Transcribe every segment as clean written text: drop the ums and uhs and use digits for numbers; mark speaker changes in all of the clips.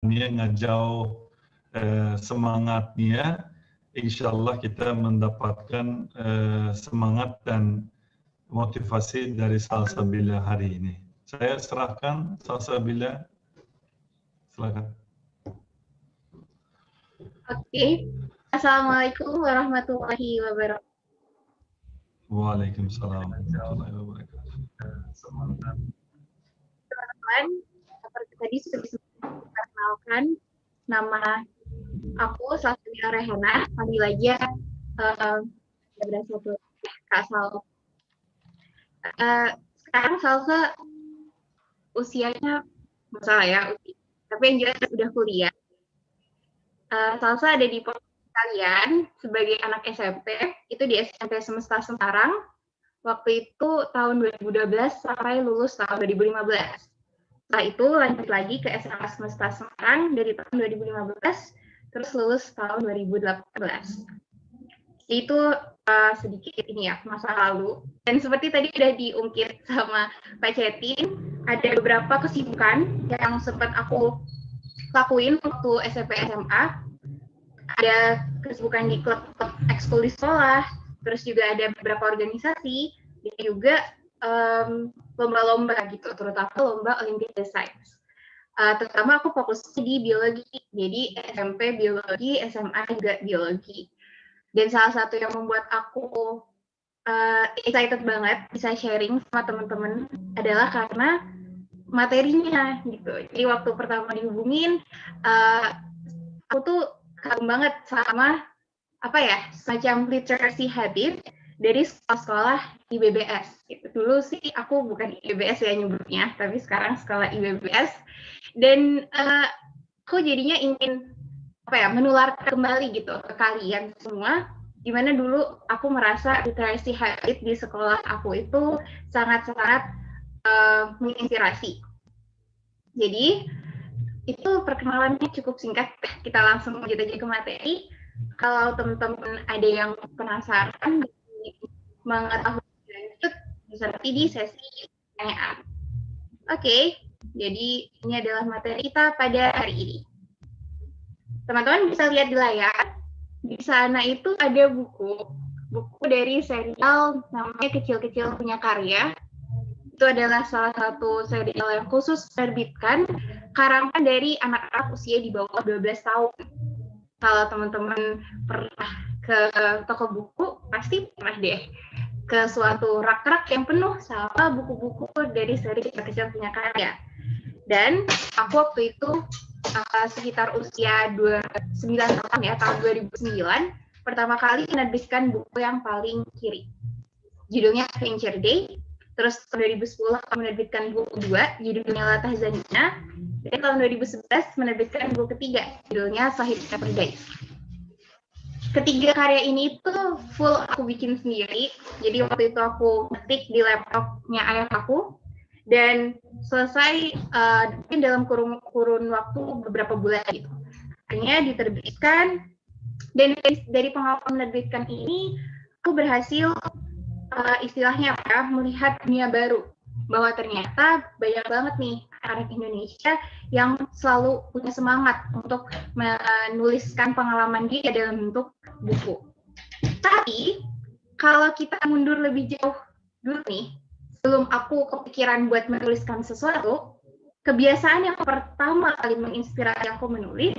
Speaker 1: ngejauh semangatnya, insya Allah kita mendapatkan semangat dan motivasi dari Salsabila hari ini. Saya serahkan Salsabila, silakan.
Speaker 2: Oke. Assalamualaikum warahmatullahi wabarakatuh.
Speaker 1: Waalaikumsalam warahmatullahi wabarakatuh.
Speaker 2: Teman-teman, seperti tadi sudah diperkenalkan, nama aku Salsabila Rehana, panggil aja berasal dari Kak Sal. Sekarang Salsa usianya masalah ya, tapi yang jelas udah kuliah. Salsa ada di posisi kalian sebagai anak SMP, itu di SMP Semesta Semarang, waktu itu tahun 2012 sampai lulus tahun 2015. Setelah itu lanjut lagi ke SMA Semesta Semarang dari tahun 2015, terus lulus tahun 2018. Itu sedikit ini ya, masa lalu. Dan seperti tadi udah diungkit sama Pak Cetin, ada beberapa kesibukan yang sempat aku lakuin waktu SMP SMA. Ada kesibukan di klub ekskul di sekolah, terus juga ada beberapa organisasi, dan juga lomba-lomba gitu, terutama lomba Olimpiade Sains. Terutama aku fokus di biologi, jadi SMP biologi, SMA juga biologi. Dan salah satu yang membuat aku excited banget bisa sharing sama teman-teman adalah karena materinya gitu. Jadi waktu pertama dihubungin, aku tuh kagum banget sama apa ya, semacam literacy habit dari sekolah-sekolah IBBS. Gitu. Dulu sih aku bukan IBBS ya nyebutnya, tapi sekarang sekolah IBBS. Dan aku jadinya ingin apa ya, menularkan kembali gitu ke kalian semua, dimana dulu aku merasa literacy habit di sekolah aku itu sangat-sangat menginspirasi. Jadi itu perkenalannya cukup singkat, kita langsung lanjut aja ke materi. Kalau teman-teman ada yang penasaran mengetahui lanjut, bisa nanti di sesi pertanyaan. Oke, jadi ini adalah materi kita pada hari ini. Teman-teman bisa lihat di layar, di sana itu ada buku dari serial namanya Kecil-Kecil Punya Karya. Itu adalah salah satu serial yang khusus terbitkan karangan dari anak-anak usia di bawah 12 tahun. Kalau teman-teman pernah ke toko buku, pasti pernah deh ke suatu rak-rak yang penuh sama buku-buku dari seri Kecil-Kecil Punya Karya. Dan aku waktu itu sekitar usia 9 tahun ya, tahun 2009, pertama kali menerbitkan buku yang paling kiri. Judulnya Adventure Day. Terus tahun 2010 aku menerbitkan buku kedua, judulnya Latah Zanina. Dan tahun 2011 menerbitkan buku ketiga, judulnya Sahid Paradise. Ketiga karya ini tuh full aku bikin sendiri. Jadi waktu itu aku ketik di laptopnya ayah aku. Dan selesai dalam kurun waktu beberapa bulan gitu. Akhirnya diterbitkan. Dan dari pengalaman menerbitkan ini, aku berhasil istilahnya apa, melihat dunia baru, bahwa ternyata banyak banget nih anak Indonesia yang selalu punya semangat untuk menuliskan pengalaman dia dalam bentuk buku. Tapi kalau kita mundur lebih jauh dulu nih, sebelum aku kepikiran buat menuliskan sesuatu, kebiasaan yang pertama kali menginspirasi aku menulis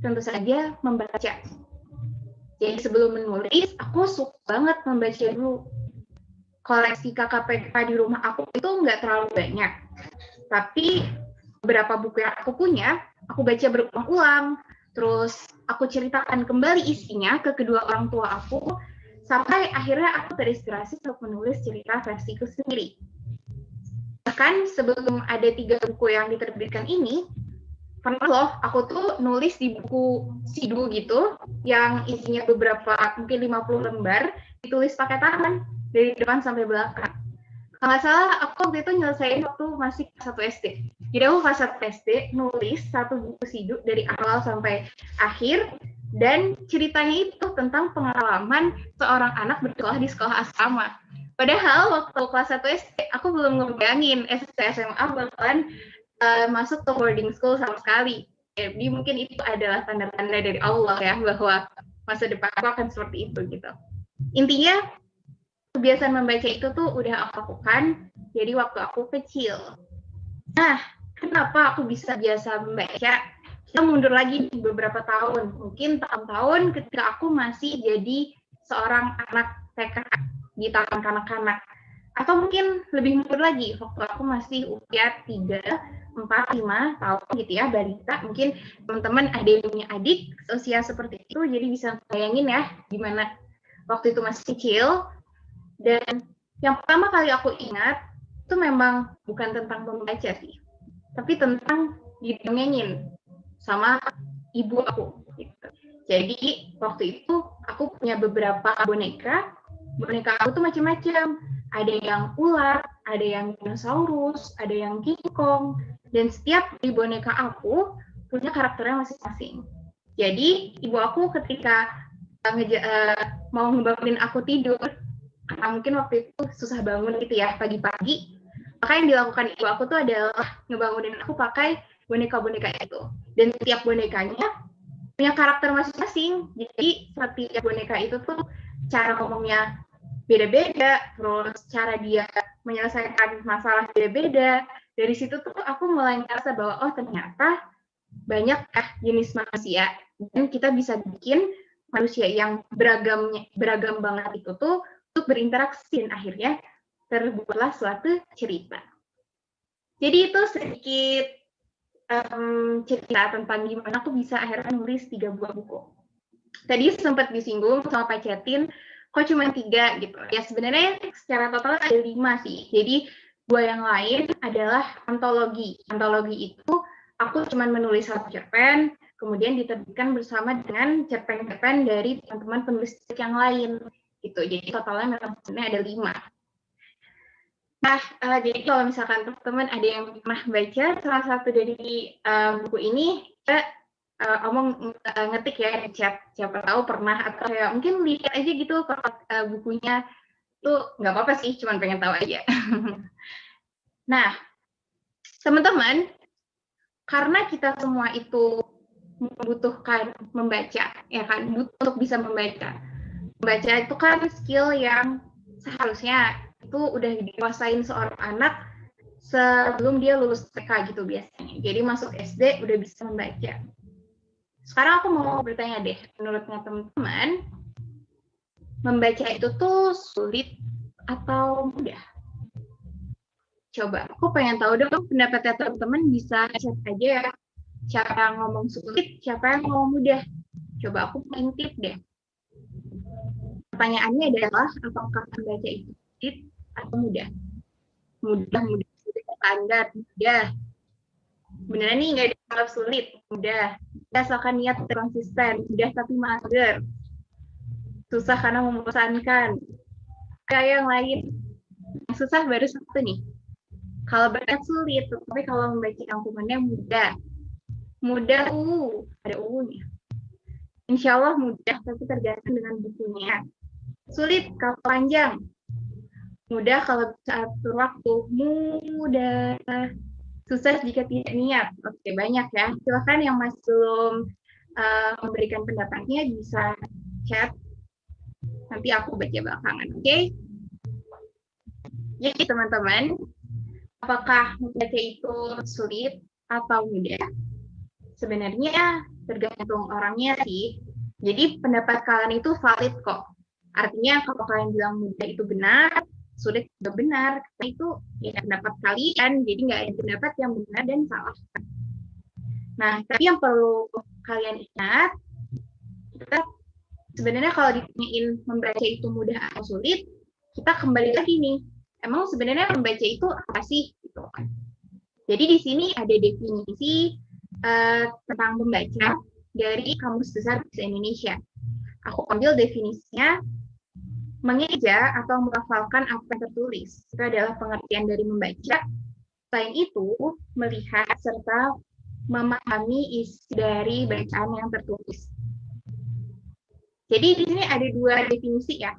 Speaker 2: tentu saja membaca. Jadi sebelum menulis, aku suka banget membaca dulu. Koleksi KKPK di rumah aku itu nggak terlalu banyak, tapi beberapa buku yang aku punya, aku baca berulang-ulang, terus aku ceritakan kembali isinya ke kedua orang tua aku, sampai akhirnya aku terinspirasi untuk menulis cerita versiku sendiri. Bahkan sebelum ada 3 buku yang diterbitkan ini, pernah loh aku tuh nulis di buku Sidu gitu, yang isinya beberapa, mungkin 50 lembar, ditulis pakai tangan, dari depan sampai belakang. Kalau nggak salah, aku waktu itu nyelesain waktu masih kelas 1 SD. Jadi aku kelas 1 SD nulis 1 buku Sidu dari awal sampai akhir, dan ceritanya itu tentang pengalaman seorang anak bersekolah di sekolah asrama. Padahal waktu kelas 1 SD, aku belum ngebayangin SMP SMA bakalan masuk ke boarding school sama sekali. Jadi mungkin itu adalah tanda-tanda dari Allah ya, bahwa masa depan aku akan seperti itu gitu. Intinya kebiasaan membaca itu tuh udah aku lakukan jadi waktu aku kecil. Nah, kenapa aku bisa biasa membaca? Kita mundur lagi beberapa tahun, mungkin tahun-tahun ketika aku masih jadi seorang anak TK di tahun kanak-kanak, atau mungkin lebih mundur lagi waktu aku masih usia 3, 4, 5 tahun gitu ya, balita. Mungkin teman-teman ada yang punya adik usia seperti itu, jadi bisa bayangin ya gimana waktu itu masih kecil. Dan yang pertama kali aku ingat itu memang bukan tentang membaca sih, tapi tentang didongengin sama ibu aku gitu. Jadi waktu itu aku punya beberapa boneka aku tuh macam-macam. Ada yang ular, ada yang dinosaurus, ada yang King Kong, dan setiap di boneka aku punya karakternya masing-masing. Jadi ibu aku ketika mau ngebangunin aku tidur, karena mungkin waktu itu susah bangun gitu ya pagi-pagi, maka yang dilakukan ibu aku tuh adalah ngebangunin aku pakai boneka-boneka itu. Dan setiap bonekanya punya karakter masing-masing. Jadi setiap boneka itu tuh cara ngomongnya beda-beda, terus cara dia menyelesaikan masalah beda-beda. Dari situ tuh aku mulai ngerasa bahwa oh ternyata banyak jenis manusia dan kita bisa bikin manusia yang beragam banget itu tuh untuk berinteraksi dan akhirnya terbuatlah suatu cerita. Jadi itu sedikit cerita tentang gimana aku bisa akhirnya nulis 3 buah buku. Tadi sempat disinggung sama Pak Cetin, kok cuma 3 gitu. Ya sebenarnya secara total ada 5 sih. Jadi 2 yang lain adalah antologi. Antologi itu aku cuma menulis 1 cerpen, kemudian diterbitkan bersama dengan cerpen-cerpen dari teman-teman penulis yang lain gitu. Jadi totalnya memang sebenarnya ada 5. Nah, jadi kalau misalkan teman-teman ada yang pernah baca salah satu dari buku ini, kita ngetik ya di chat, siapa tahu pernah atau ya mungkin lihat aja gitu kalau bukunya tuh nggak apa-apa sih, cuma pengen tahu aja. Nah, teman-teman, karena kita semua itu membutuhkan membaca, ya kan, butuh untuk bisa membaca. Membaca itu kan skill yang seharusnya itu udah dikuasain seorang anak sebelum dia lulus TK gitu biasanya. Jadi masuk SD udah bisa membaca. Sekarang aku mau bertanya deh, menurutnya teman-teman, membaca itu tuh sulit atau mudah? Coba, aku pengen tahu dong pendapatnya teman-teman, bisa chat aja ya. Siapa yang ngomong sulit, siapa yang ngomong mudah. Coba aku intip deh. Pertanyaannya adalah, apakah membaca itu sulit atau mudah? Mudah standar, mudah. Beneran nih nggak dianggap sulit, mudah. Asalkan niat konsisten, mudah tapi mager. Susah karena membosankan. Kayak yang lain, yang susah baru 1 nih. Kalau berat sulit, tapi kalau membaca rangkumannya mudah. Mudah, ada nya. Insya Allah mudah, tapi tergantung dengan bukunya. Sulit kalau panjang. Mudah kalau bisa atur waktu. Mudah. Susah jika tidak niat. Oke, banyak ya. Silakan yang masih belum memberikan pendapatnya bisa chat. Nanti aku baca belakangan, oke? Jadi teman-teman, apakah membaca itu sulit atau mudah? Sebenarnya tergantung orangnya sih. Jadi pendapat kalian itu valid kok. Artinya kalau kalian bilang mudah itu benar, sulit juga benar. Karena itu ya pendapat kalian, jadi nggak ada pendapat yang benar dan salah. Nah, tapi yang perlu kalian ingat, kita sebenarnya kalau ditanyain membaca itu mudah atau sulit, kita kembali lagi nih. Emang sebenarnya membaca itu apa sih? Gitu. Jadi di sini ada definisi tentang membaca dari Kamus Besar Bahasa Indonesia. Aku ambil definisinya, mengeja atau melafalkan apa yang tertulis. Itu adalah pengertian dari membaca. Selain itu, melihat serta memahami isi dari bacaan yang tertulis. Jadi di sini ada 2 definisi ya,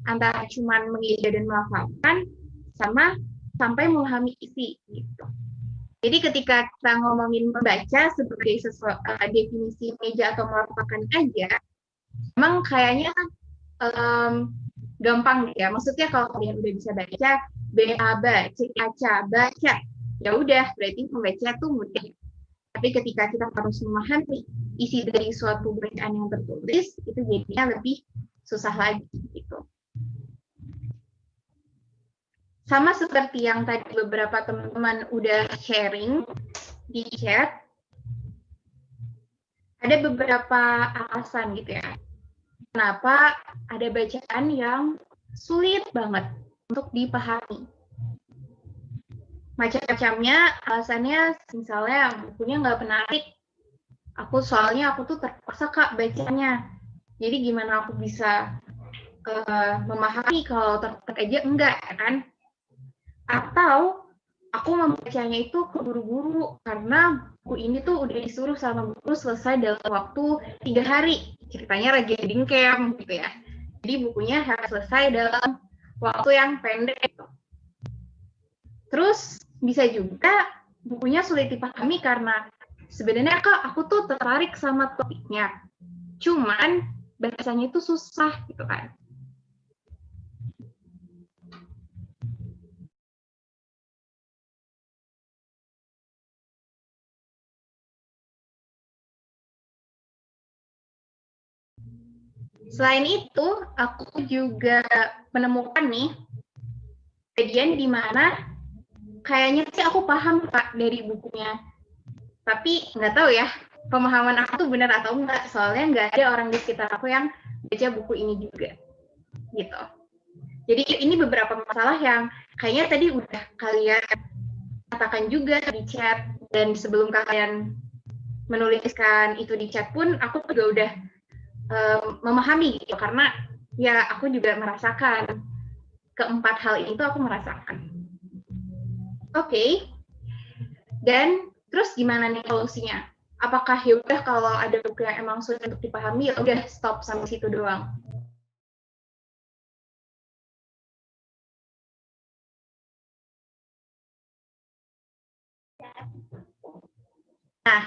Speaker 2: antara cuman mengeja dan melafalkan, sama sampai memahami isi. Gitu. Jadi ketika kita ngomongin membaca sebagai definisi meja atau merupakan aja, memang kayaknya gampang ya. Maksudnya kalau kalian udah bisa baca, baca, ya udah berarti membaca tuh mudah. Tapi ketika kita harus memahami isi dari suatu bacaan yang tertulis, itu jadinya lebih susah lagi gitu. Sama seperti yang tadi beberapa teman-teman udah sharing di chat, ada beberapa alasan gitu ya. Kenapa ada bacaan yang sulit banget untuk dipahami. Macam-macamnya, alasannya misalnya bukunya nggak menarik. Soalnya aku tuh terpaksa Kak bacanya. Jadi gimana aku bisa memahami kalau tertarik aja enggak, ya kan? Atau aku membacanya itu keburu-buru karena buku ini tuh udah disuruh sama guru selesai dalam waktu 3 hari. Ceritanya lagi reading camp gitu ya. Jadi bukunya harus selesai dalam waktu yang pendek. Gitu. Terus bisa juga bukunya sulit dipahami karena sebenarnya Kak aku tuh tertarik sama topiknya. Cuman bahasanya itu susah gitu kan. Selain itu, aku juga menemukan nih bagian di mana kayaknya sih aku paham Kak dari bukunya. Tapi nggak tahu ya, pemahaman aku tuh benar atau enggak. Soalnya nggak ada orang di sekitar aku yang baca buku ini juga. Gitu. Jadi ini beberapa masalah yang kayaknya tadi udah kalian katakan juga di chat. Dan sebelum kalian menuliskan itu di chat pun, aku juga udah memahami gitu karena ya aku juga merasakan keempat hal itu aku merasakan. Oke. Dan terus gimana nih solusinya? Apakah ya udah kalau ada buku yang emang sulit untuk dipahami ya udah stop sampai situ doang? Nah,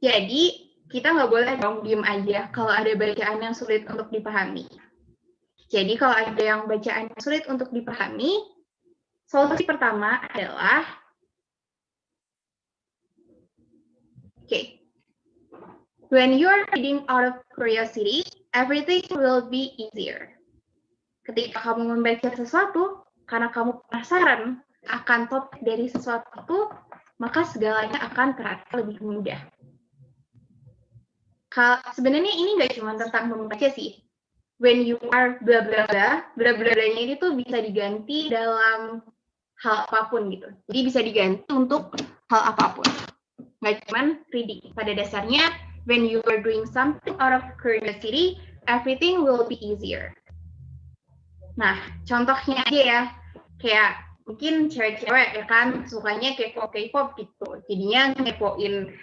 Speaker 2: jadi kita nggak boleh dong diem aja kalau ada bacaan yang sulit untuk dipahami. Jadi kalau ada yang bacaan yang sulit untuk dipahami, solusi pertama adalah when you're reading out of curiosity, everything will be easier. Ketika kamu membaca sesuatu, karena kamu penasaran akan topik dari sesuatu itu, maka segalanya akan terasa lebih mudah. Sebenarnya ini nggak cuma tentang membaca sih. When you are bla bla bla, bla bla blanya ini tuh bisa diganti dalam hal apapun gitu. Jadi bisa diganti untuk hal apapun. Nggak cuma reading. Pada dasarnya, when you are doing something out of curiosity, everything will be easier. Nah, contohnya aja ya, kayak mungkin cewek-cewek ya kan sukanya K-pop gitu. Jadinya ngepoin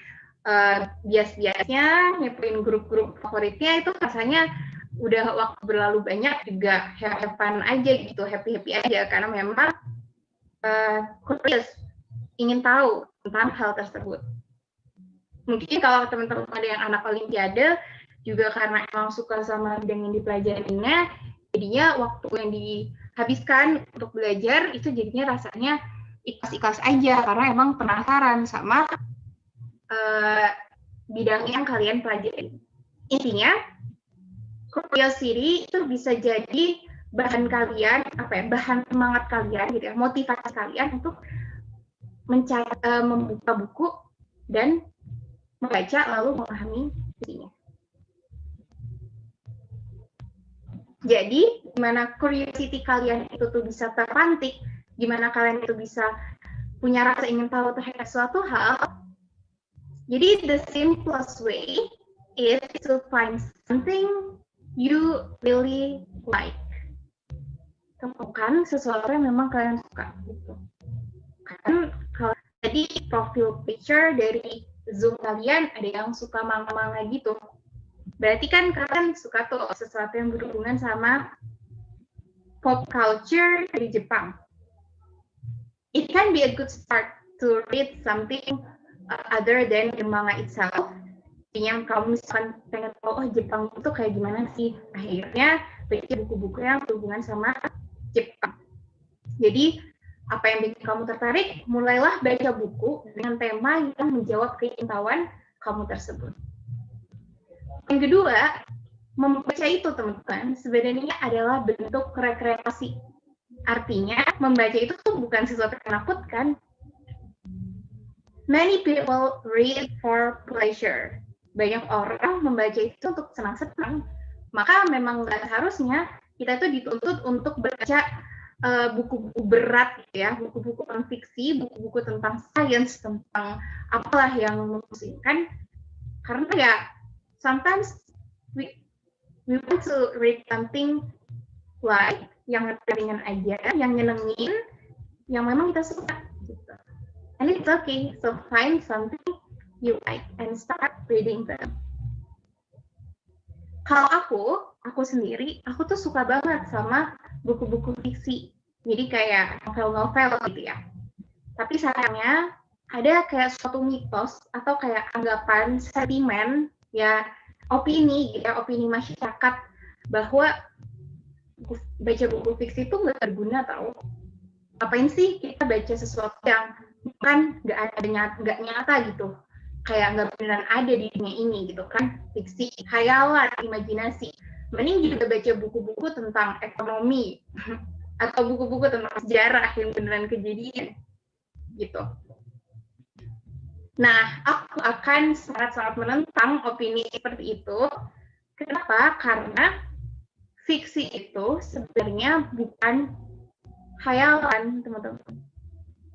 Speaker 2: bias-biasnya, ngepoin grup-grup favoritnya itu rasanya udah waktu berlalu banyak juga have fun aja gitu, happy-happy aja karena memang curious, ingin tahu tentang hal tersebut. Mungkin kalau teman-teman ada yang anak olimpiade juga karena emang suka sama bidang yang dipelajarinya, jadinya waktu yang dihabiskan untuk belajar itu jadinya rasanya ikhlas-ikhlas aja karena emang penasaran sama bidang yang kalian pelajari. Intinya, curiosity itu bisa jadi bahan kalian, bahan semangat kalian gitu ya, motivasi kalian untuk membuka buku dan membaca lalu memahami isinya. Jadi, gimana curiosity kalian itu tuh bisa terpantik, gimana kalian itu bisa punya rasa ingin tahu terhadap suatu hal. Jadi, the simplest way is to find something you really like. Temukan sesuatu yang memang kalian suka. Gitu. Kan kalau tadi profil picture dari Zoom kalian ada yang suka manga-manga gitu. Berarti kan kalian suka tuh sesuatu yang berhubungan sama pop culture dari Jepang. It can be a good start to read something other than the manga itself. Yang kamu misalkan pengen tahu, oh Jepang itu kayak gimana sih? Akhirnya baca buku-buku yang berhubungan sama Jepang. Jadi, apa yang bikin kamu tertarik? Mulailah baca buku dengan tema yang menjawab keingintahuan kamu tersebut. Yang kedua, membaca itu teman-teman sebenarnya adalah bentuk rekreasi. Artinya, membaca itu tuh bukan sesuatu yang menakutkan. Many people read for pleasure. Banyak orang membaca itu untuk senang-senang. Maka memang nggak seharusnya kita itu dituntut untuk baca buku-buku berat, ya, buku-buku tentang fiksi, buku-buku tentang sains, tentang apalah yang memusingkan. Karena ya, sometimes we want to read something light, yang ringan aja, yang nyenengin, yang memang kita suka. Gitu. And it's okay, so find something you like and start reading them. Kalau aku sendiri, aku tuh suka banget sama buku-buku fiksi. Jadi kayak novel-novel gitu ya. Tapi sayangnya ada kayak suatu mitos atau kayak anggapan, sentimen, ya opini gitu ya, opini masyarakat bahwa baca buku fiksi itu nggak berguna tau. Ngapain sih kita baca sesuatu yang bukan nggak nyata gitu. Kayak nggak beneran ada di dunia ini gitu kan, fiksi, khayalan, imajinasi. Mending juga baca buku-buku tentang ekonomi atau buku-buku tentang sejarah yang beneran kejadian gitu. Nah, aku akan sangat-sangat menentang opini seperti itu. Kenapa? Karena fiksi itu sebenarnya bukan khayalan, teman-teman.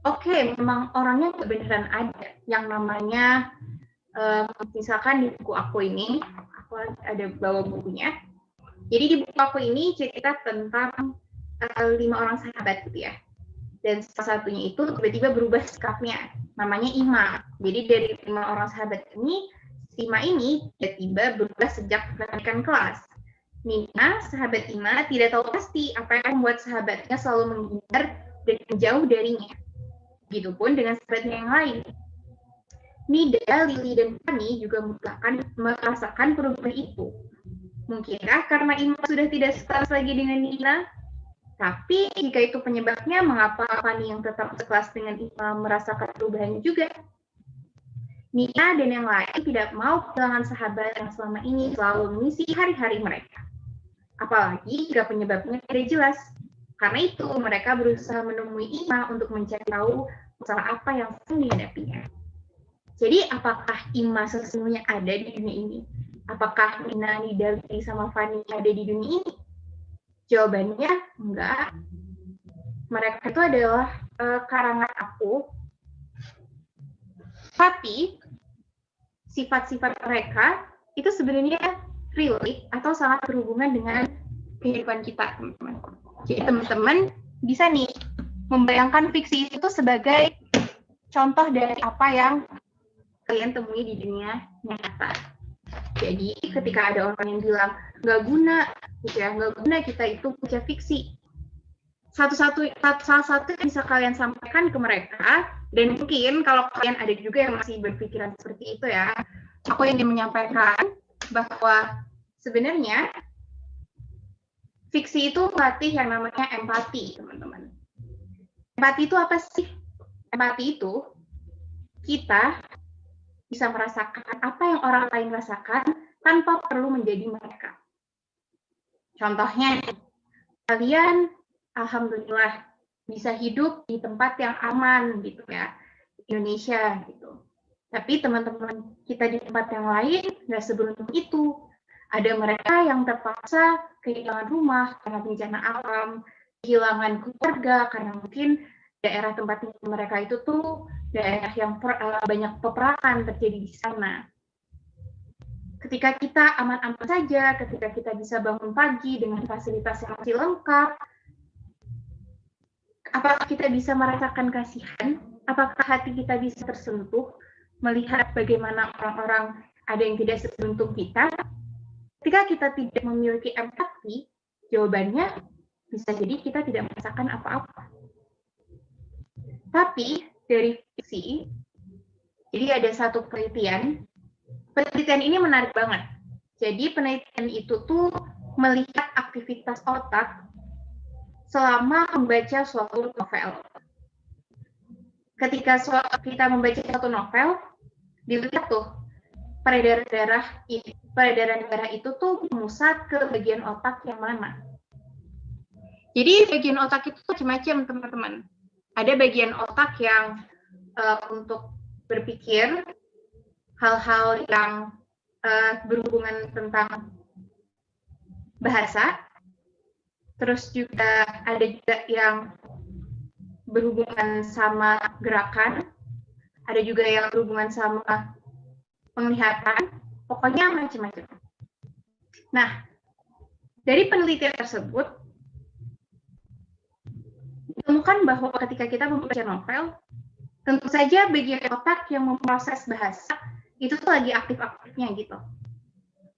Speaker 2: Oke, memang orangnya beneran ada yang namanya misalkan di buku aku ini, aku ada bawa bukunya. Jadi di buku aku ini cerita tentang 5 orang sahabat gitu ya. Dan salah satunya itu tiba-tiba berubah sikapnya, namanya Ima. Jadi dari 5 orang sahabat ini, Ima ini tiba-tiba berubah sejak kenaikan kelas. Nina, sahabat Ima, tidak tahu pasti apa yang membuat sahabatnya selalu menghindar dan menjauh darinya. Begitupun dengan sahabatnya yang lain. Nida, Lily, dan Fanny juga merasakan perubahan itu. Mungkinkah karena Ima sudah tidak sekelas lagi dengan Nina? Tapi jika itu penyebabnya, mengapa Fanny yang tetap sekelas dengan Ima merasakan perubahan juga? Nina dan yang lain tidak mau kehilangan sahabat yang selama ini selalu mengisi hari-hari mereka. Apalagi jika penyebabnya tidak jelas. Karena itu, mereka berusaha menemui Ima untuk mencari tahu masalah apa yang sedang dihadapinya. Jadi, apakah Ima sesungguhnya ada di dunia ini? Apakah Nina, Nida, sama Fanny ada di dunia ini? Jawabannya, enggak. Mereka itu adalah karangan aku. Tapi, sifat-sifat mereka itu sebenarnya relate atau sangat berhubungan dengan kehidupan kita, teman-teman. Jadi teman-teman bisa nih membayangkan fiksi itu sebagai contoh dari apa yang kalian temui di dunia nyata. Jadi ketika ada orang yang bilang nggak guna, gitu ya, nggak guna kita itu baca fiksi. Salah satu yang bisa kalian sampaikan ke mereka, dan mungkin kalau kalian ada juga yang masih berpikiran seperti itu ya, aku ingin menyampaikan bahwa sebenarnya fiksi itu melatih yang namanya empati, teman-teman. Empati itu apa sih? Empati itu kita bisa merasakan apa yang orang lain rasakan tanpa perlu menjadi mereka. Contohnya, kalian alhamdulillah bisa hidup di tempat yang aman gitu ya, Indonesia gitu. Tapi teman-teman kita di tempat yang lain nggak seberuntung itu. Ada mereka yang terpaksa kehilangan rumah karena bencana alam, kehilangan keluarga karena mungkin daerah tempat mereka itu tuh daerah yang banyak peperangan terjadi di sana. Ketika kita aman-aman saja, ketika kita bisa bangun pagi dengan fasilitas yang masih lengkap, apakah kita bisa merasakan kasihan? Apakah hati kita bisa tersentuh melihat bagaimana orang-orang ada yang tidak seberuntung kita? Ketika kita tidak memiliki empati, jawabannya bisa jadi kita tidak merasakan apa-apa. Tapi dari fiksi. Jadi ada satu penelitian ini menarik banget. Jadi penelitian itu tuh melihat aktivitas otak selama membaca suatu novel. Ketika kita membaca suatu novel, dilihat tuh peredaran darah itu tuh memusat ke bagian otak yang mana. Jadi bagian otak itu macam-macam, teman-teman. Ada bagian otak yang untuk berpikir hal-hal yang berhubungan tentang bahasa. Terus juga ada juga yang berhubungan sama gerakan. Ada juga yang berhubungan sama penglihatan. Pokoknya macam-macam. Nah, dari penelitian tersebut, ditemukan bahwa ketika kita membaca novel, tentu saja bagian otak yang memproses bahasa itu tuh lagi aktif-aktifnya gitu.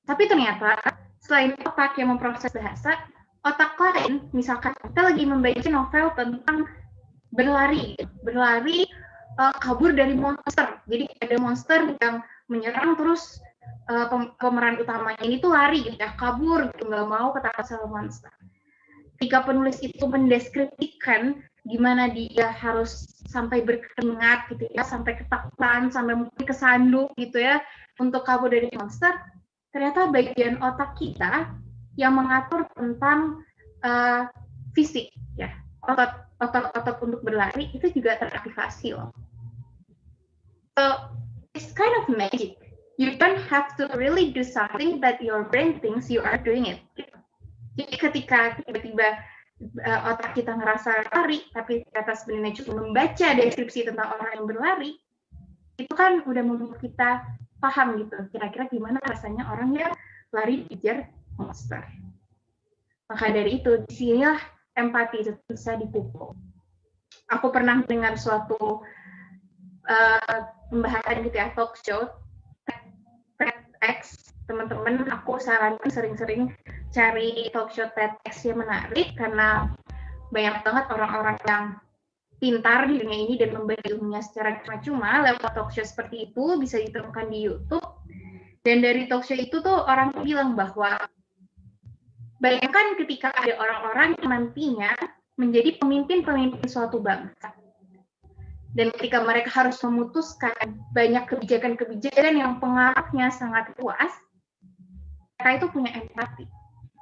Speaker 2: Tapi ternyata selain otak yang memproses bahasa, otak lain, misalkan kita lagi membaca novel tentang berlari, kabur dari monster. Jadi ada monster yang menyerang, terus pemeran utamanya ini tuh lari gitu ya, kabur gitu, nggak mau ketangkap sama monster. Ketika penulis itu mendeskripsikan gimana dia harus sampai berkeringat gitu ya, sampai ketakutan, sampai mungkin kesandung gitu ya, untuk kabur dari monster, ternyata bagian otak kita yang mengatur tentang fisik ya, otot untuk berlari itu juga teraktivasi loh. So it's kind of magic. You don't have to really do something that your brain thinks you are doing it. Jadi ketika tiba-tiba otak kita ngerasa lari, tapi ternyata sebenarnya cuma membaca deskripsi tentang orang yang berlari, itu kan udah membuat kita paham gitu, kira-kira gimana rasanya orang yang lari dikejar monster. Maka dari itu, disinilah empati itu bisa dipupuk. Aku pernah dengar suatu pembahasan gitu ya, talk show, TEDx, teman-teman, aku saranin sering-sering cari talk show TEDx yang menarik, karena banyak banget orang-orang yang pintar di dunia ini dan membagi ilmunya secara cuma-cuma lewat talk show seperti itu, bisa ditemukan di YouTube. Dan dari talk show itu tuh orang bilang bahwa bayangkan ketika ada orang-orang yang nantinya menjadi pemimpin-pemimpin suatu bangsa. Dan ketika mereka harus memutuskan banyak kebijakan-kebijakan yang pengaruhnya sangat luas, mereka itu punya empati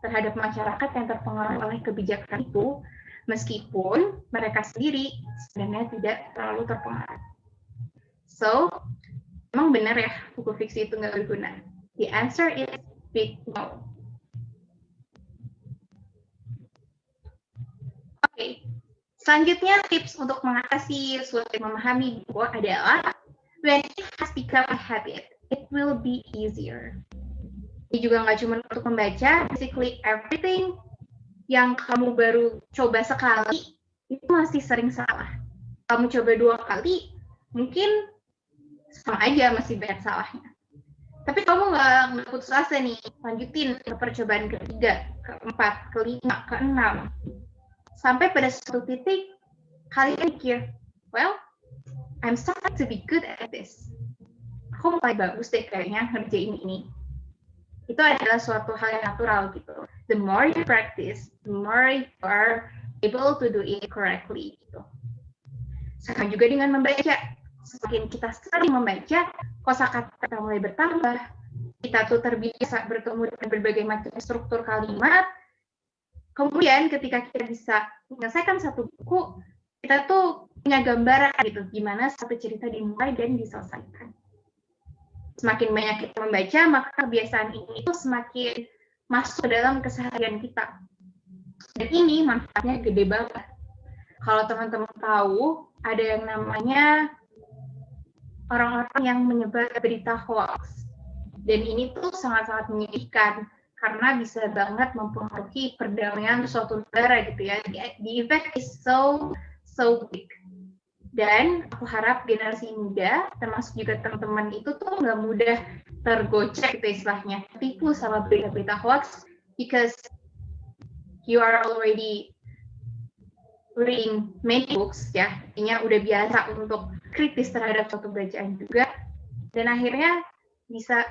Speaker 2: terhadap masyarakat yang terpengaruh oleh kebijakan itu, meskipun mereka sendiri sebenarnya tidak terlalu terpengaruh. So, emang benar ya buku fiksi itu nggak berguna? The answer is big no. Oke, selanjutnya tips untuk mengatasi sulit memahami buku adalah when it has become a habit, it will be easier. Ini juga nggak cuma untuk membaca, basically everything yang kamu baru coba sekali, itu masih sering salah. Kamu coba 2 kali, mungkin sama aja masih banyak salahnya. Tapi kamu nggak putus asa nih, lanjutin ke percobaan ketiga, keempat, kelima, keenam. Sampai pada suatu titik, kalian mikir, well, I'm starting to be good at this. Aku mulai bagus deh kayaknya ngerjain ini. Itu adalah suatu hal yang natural gitu. The more you practice, the more you are able to do it correctly gitu. Sama juga dengan membaca. Semakin kita sering membaca, kosakata kita mulai bertambah. Kita tuh terbiasa bertemu dengan berbagai macam struktur kalimat. Kemudian ketika kita bisa menyelesaikan satu buku, kita tuh punya gambaran gitu, gimana satu cerita dimulai dan diselesaikan. Semakin banyak kita membaca, maka kebiasaan ini itu semakin masuk dalam keseharian kita. Dan ini manfaatnya gede banget. Kalau teman-teman tahu, ada yang namanya orang-orang yang menyebar berita hoax. Dan ini tuh sangat-sangat menyedihkan, karena bisa banget mempengaruhi perdamaian suatu negara gitu ya. The effect is so big. Dan aku harap generasi muda, termasuk juga teman-teman itu tuh nggak mudah tergocek gitu istilahnya, tipu sama berita-berita hoax, because you are already reading many books, ya, artinya udah biasa untuk kritis terhadap suatu bacaan juga, dan akhirnya bisa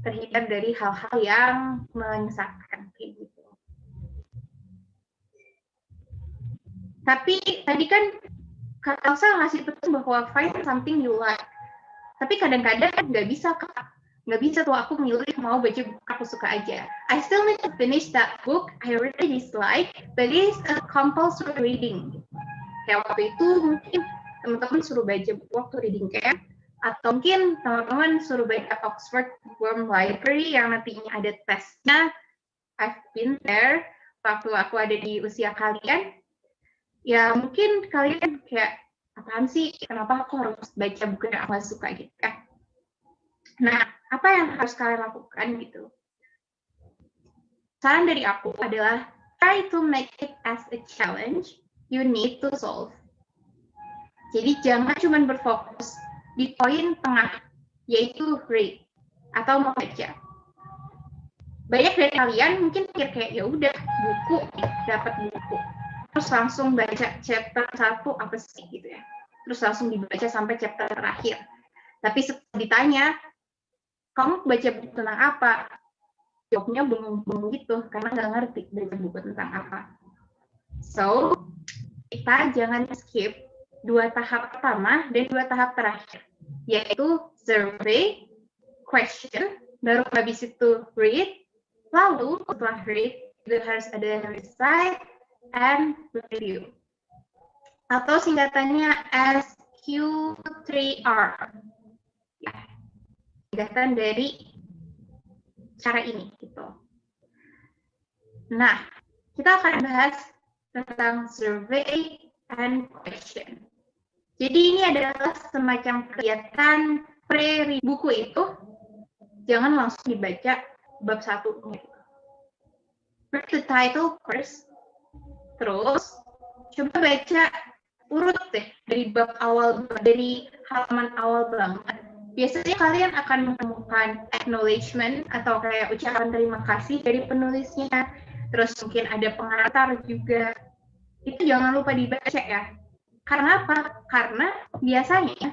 Speaker 2: terhindar dari hal-hal yang menyesatkan kayak gitu. Tapi tadi kan Kak Elsa ngasih pesan bahwa find something you like. Tapi kadang-kadang nggak bisa, Kak. Nggak bisa tuh aku milih mau baca buku aku suka aja. I still need to finish that book I really dislike, but it's a compulsory reading. Kayak waktu itu mungkin teman-teman suruh baca buku waktu reading camp, atau mungkin teman-teman suruh baca Oxford Bookworm Library yang nantinya ada tesnya. I've been there waktu aku ada di usia kalian. Ya mungkin kalian kayak, apaan sih, kenapa aku harus baca buku yang aku suka gitu kan. Nah, apa yang harus kalian lakukan gitu? Saran dari aku adalah try to make it as a challenge you need to solve. Jadi jangan cuma berfokus di poin tengah, yaitu read atau membaca. Banyak dari kalian mungkin pikir kayak ya udah buku, dapat buku, terus langsung baca chapter 1 apa sih gitu ya. Terus langsung dibaca sampai chapter terakhir. Tapi setelah ditanya, kamu baca buku tentang apa? Jawabnya bengong-bengong gitu, karena nggak ngerti baca buku tentang apa. So, kita jangan skip 2 tahap pertama dan 2 tahap terakhir, yaitu survey, question, baru habis itu read, lalu setelah read, juga harus ada recite, and review. Atau singkatannya SQ3R. Ya, singkatan dari cara ini gitu. Nah, kita akan bahas tentang survey and question. Jadi ini adalah semacam kegiatan pre-read buku itu, jangan langsung dibaca bab 1-nya. Read the title first, terus coba baca urut deh dari bab awal, dari halaman awal banget. Biasanya kalian akan menemukan acknowledgement atau kayak ucapan terima kasih dari penulisnya. Terus mungkin ada pengantar juga. Itu jangan lupa dibaca ya. Karena apa? Karena biasanya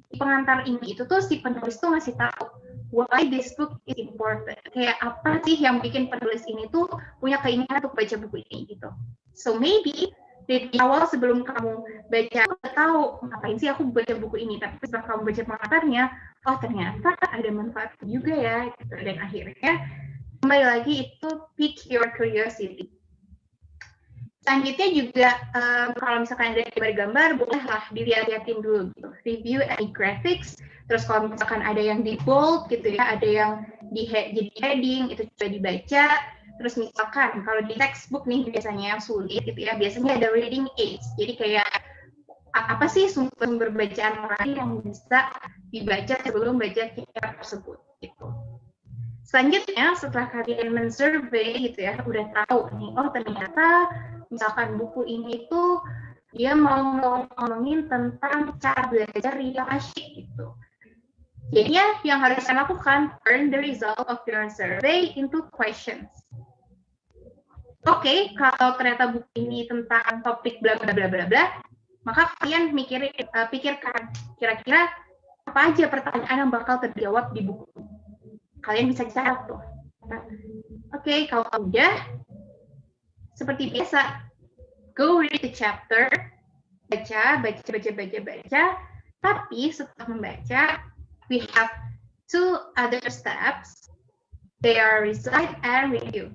Speaker 2: di pengantar ini itu tuh si penulis tuh ngasih tahu why this book is important. Kayak apa sih yang bikin penulis ini tuh punya keinginan untuk baca buku ini gitu. So maybe dari awal sebelum kamu baca, aku tahu ngapain sih aku baca buku ini, tapi setelah kamu baca pengantarnya, oh ternyata ada manfaat juga ya, gitu. Dan akhirnya kembali lagi itu pique your curiosity. Selanjutnya juga kalau misalkan ada gambar-gambar, bolehlah dilihat-lihatin dulu gitu. Review any graphics, terus kalau misalkan ada yang di bold gitu ya, ada yang jadi heading, itu juga dibaca. Terus misalkan kalau di textbook nih biasanya yang sulit gitu ya, biasanya ada reading aids. Jadi kayak apa sih sumber bacaan lain yang bisa dibaca sebelum baca kitab tersebut gitu. Selanjutnya setelah kalian men-survey gitu ya, udah tahu nih, oh ternyata misalkan buku ini tuh dia mau ngomongin tentang cara belajar yang asyik gitu. Jadinya yang harus kalian lakukan, turn the result of your survey into questions. Oke, kalau ternyata buku ini tentang topik bla bla bla bla bla, maka kalian pikirkan kira-kira apa aja pertanyaan yang bakal terjawab di buku. Kalian bisa catat tuh. Oke, kalau udah, seperti biasa, go read the chapter, baca. Tapi setelah membaca, we have 2 other steps. They are recite and review.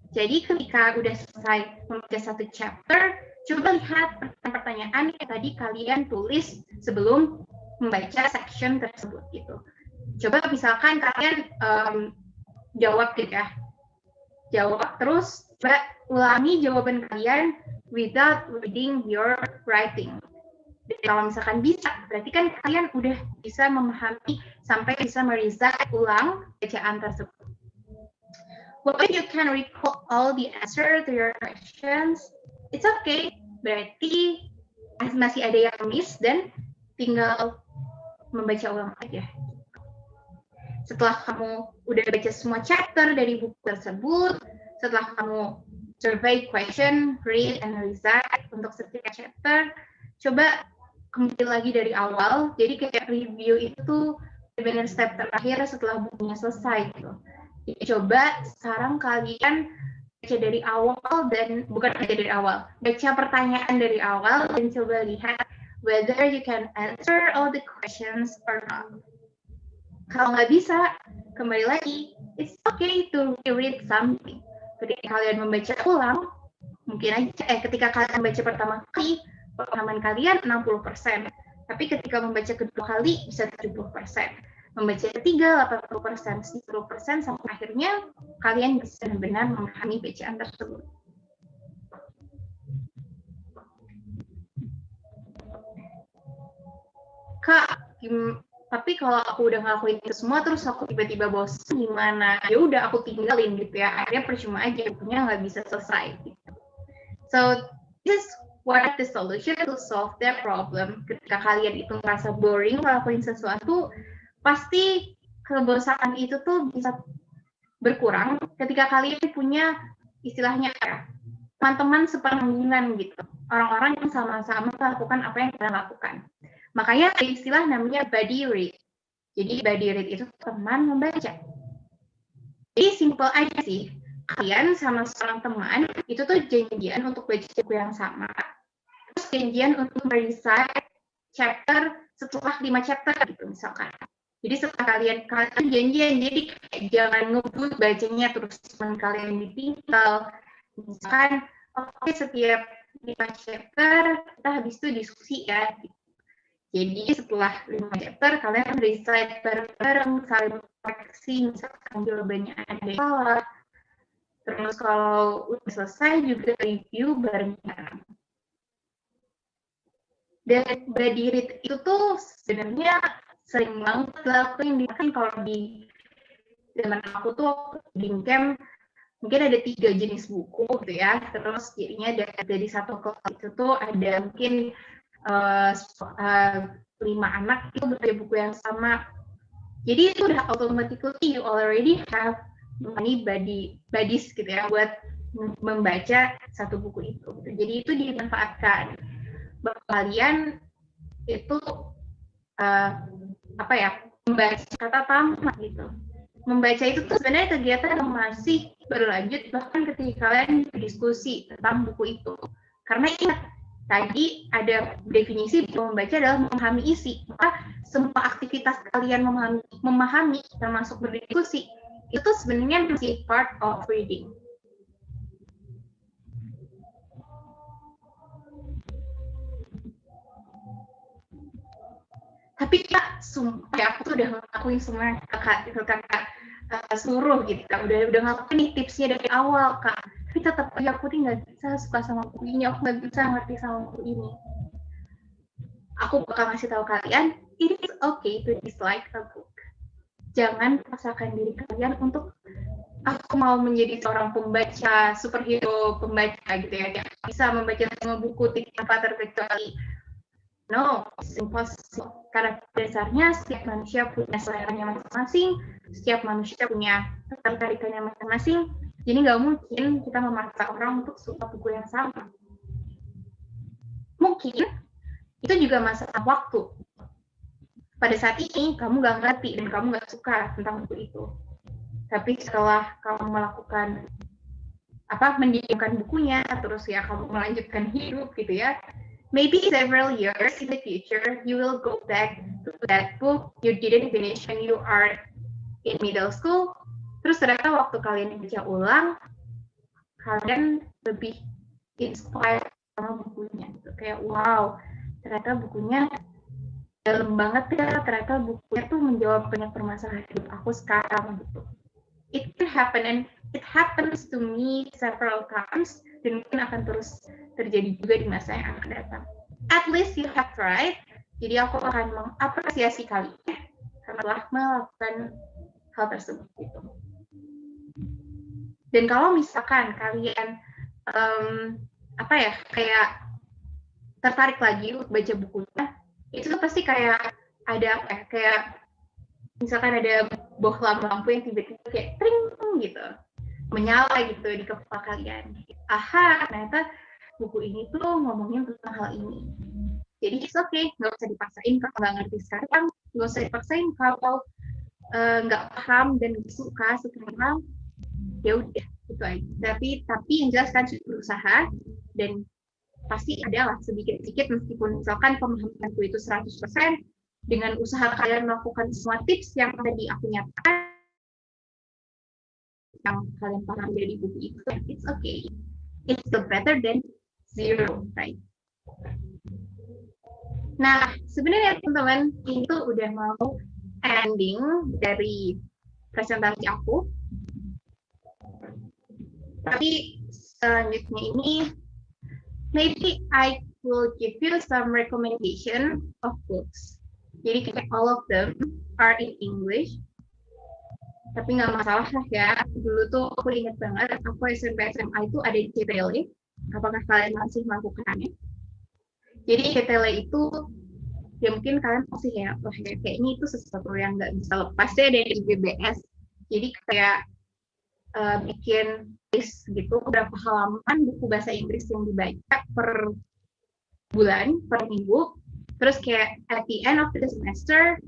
Speaker 2: Jadi ketika udah selesai membaca 1 chapter, coba lihat pertanyaan yang tadi kalian tulis sebelum membaca section tersebut gitu. Coba misalkan kalian jawab gitu ya. Jawab terus, coba ulangi jawaban kalian without reading your writing. Dan kalau misalkan bisa, berarti kan kalian udah bisa memahami sampai bisa merecite ulang bacaan tersebut. Well, if you can recall all the answer to your questions, it's okay. Berarti masih ada yang miss dan tinggal membaca ulang aja. Setelah kamu udah baca semua chapter dari buku tersebut, setelah kamu survey question, read and recite untuk setiap chapter. Coba kembali lagi dari awal. Jadi kayak review itu benar step terakhir setelah bukunya selesai gitu. Jadi coba sekarang kalian baca dari awal dan bukan baca dari awal, baca pertanyaan dari awal dan coba lihat whether you can answer all the questions or not. Kalau nggak bisa, kembali lagi, it's okay to read something. Ketika kalian membaca ulang, mungkin aja ketika kalian membaca pertama kali, pemahaman kalian 60%. Tapi ketika membaca kedua kali, bisa 70%. Membaca ketiga, 80%, 90%, sampai akhirnya kalian bisa benar-benar memahami bacaan tersebut. Kak, tapi kalau aku udah ngelakuin itu semua terus aku tiba-tiba bosan gimana? Ya udah aku tinggalin gitu ya. Akhirnya percuma aja, bukunya nggak bisa selesai. Gitu. So this is what the solution to solve that problem. Ketika kalian itu merasa boring ngelakuin sesuatu, pasti kebosanan itu tuh bisa berkurang ketika kalian punya istilahnya teman-teman sepenanggungan gitu. Orang-orang yang sama-sama melakukan apa yang kalian lakukan. Makanya ada istilah namanya buddy read. Jadi buddy read itu teman membaca. Jadi simple aja sih. Kalian sama seorang teman itu tuh janjian untuk baca buku yang sama. Terus janjian untuk recite chapter setelah 5 chapter gitu misalkan. Jadi setelah kalian janjian, jadi jangan ngebut bacanya terus teman kalian ditinggal. Misalkan oke, setiap 5 chapter kita habis itu diskusi ya. Jadi setelah 5 chapter kalian recite bareng-bareng, saling koreksi, misalkan jawabannya ada yang salah. Terus kalau udah selesai juga review bareng-bareng. Dan buddy read itu tuh sebenarnya sering banget dilakuin. Kalau di zaman aku tuh di camp mungkin ada 3 jenis buku gitu ya. Terus jadinya dari satu kelas itu tuh ada mungkin 5 anak itu baca buku yang sama. Jadi itu udah automatically you already have many buddies gitu ya buat membaca satu buku itu. Jadi itu dimanfaatkan. Kalian itu membaca kata tamat gitu. Membaca itu tuh sebenarnya kegiatan yang masih berlanjut bahkan ketika kalian berdiskusi tentang buku itu. Karena ingat tadi ada definisi bahwa membaca adalah memahami isi. Maka semua aktivitas kalian memahami termasuk berdiskusi itu sebenarnya masih part of reading. Tapi Kak, sumpah aku tuh udah ngelakuin semua kakak suruh gitu. Udah ngelakuin nih tipsnya dari awal Kak. Tapi tetap aja aku nggak bisa suka sama buku ini, aku nggak bisa ngerti sama buku ini. Aku bakal ngasih tahu kalian, it is okay to dislike a book. Jangan paksakan diri kalian untuk aku mau menjadi seorang pembaca, superhero pembaca gitu ya. Bisa membaca semua buku tanpa terkecuali. No, it's impossible. Karena dasarnya setiap manusia punya seleranya masing-masing, setiap manusia punya ketertarikannya masing-masing. Jadi nggak mungkin kita memaksa orang untuk suka buku yang sama. Mungkin itu juga masalah waktu. Pada saat ini kamu nggak ngerti dan kamu nggak suka tentang buku itu. Tapi setelah kamu melakukan mendiamkan bukunya, terus ya kamu melanjutkan hidup gitu ya. Maybe several years in the future, you will go back to that book you didn't finish when you are in middle school. Terus ternyata waktu kalian baca ulang, kalian lebih inspired sama bukunya. Gitu. Kayak wow, ternyata bukunya dalam banget ya. Ternyata bukunya tuh menjawab banyak permasalahan hidup aku sekarang. Gitu. It can happen and it happens to me several times. Dan mungkin akan terus terjadi juga di masa yang akan datang. At least you have tried. Jadi aku akan mengapresiasi kalian karena telah melakukan hal tersebut. Gitu. Dan kalau misalkan kalian kayak tertarik lagi untuk baca bukunya, itu tuh pasti kayak ada kayak misalkan ada bohlam lampu yang tiba-tiba kayak tring gitu, menyala gitu di kepala kalian. aha, ternyata buku ini tuh ngomongin tentang hal ini. Jadi it's okay, nggak usah dipaksain kalau nggak ngerti sekarang, nggak usah dipaksain kalau nggak paham dan suka sekarang, ya udah itu aja. Tapi yang jelas kan sudah berusaha dan pasti ada lah sedikit-sedikit meskipun misalkan pemahamanku itu 100%, dengan usaha kalian melakukan semua tips yang tadi aku nyatakan, yang kalian paham dari buku itu, it's okay. It's still better than zero, right? Nah, sebenarnya teman-teman, itu udah mau ending dari presentasi aku. Tapi selanjutnya ini, maybe I will give you some recommendation of books. Jadi kayak all of them are in English. Tapi nggak masalah lah ya. Dulu tuh aku ingat banget, aku SMP SMA itu ada di CTLE. Apakah kalian masih melakukannya? Jadi CTLE itu, ya mungkin kalian masih ya, wah kayaknya itu sesuatu yang nggak bisa lepas ya dari BBS. Jadi kayak bikin list gitu, berapa halaman buku bahasa Inggris yang dibaca per bulan, per minggu. Terus kayak at the end of the semester,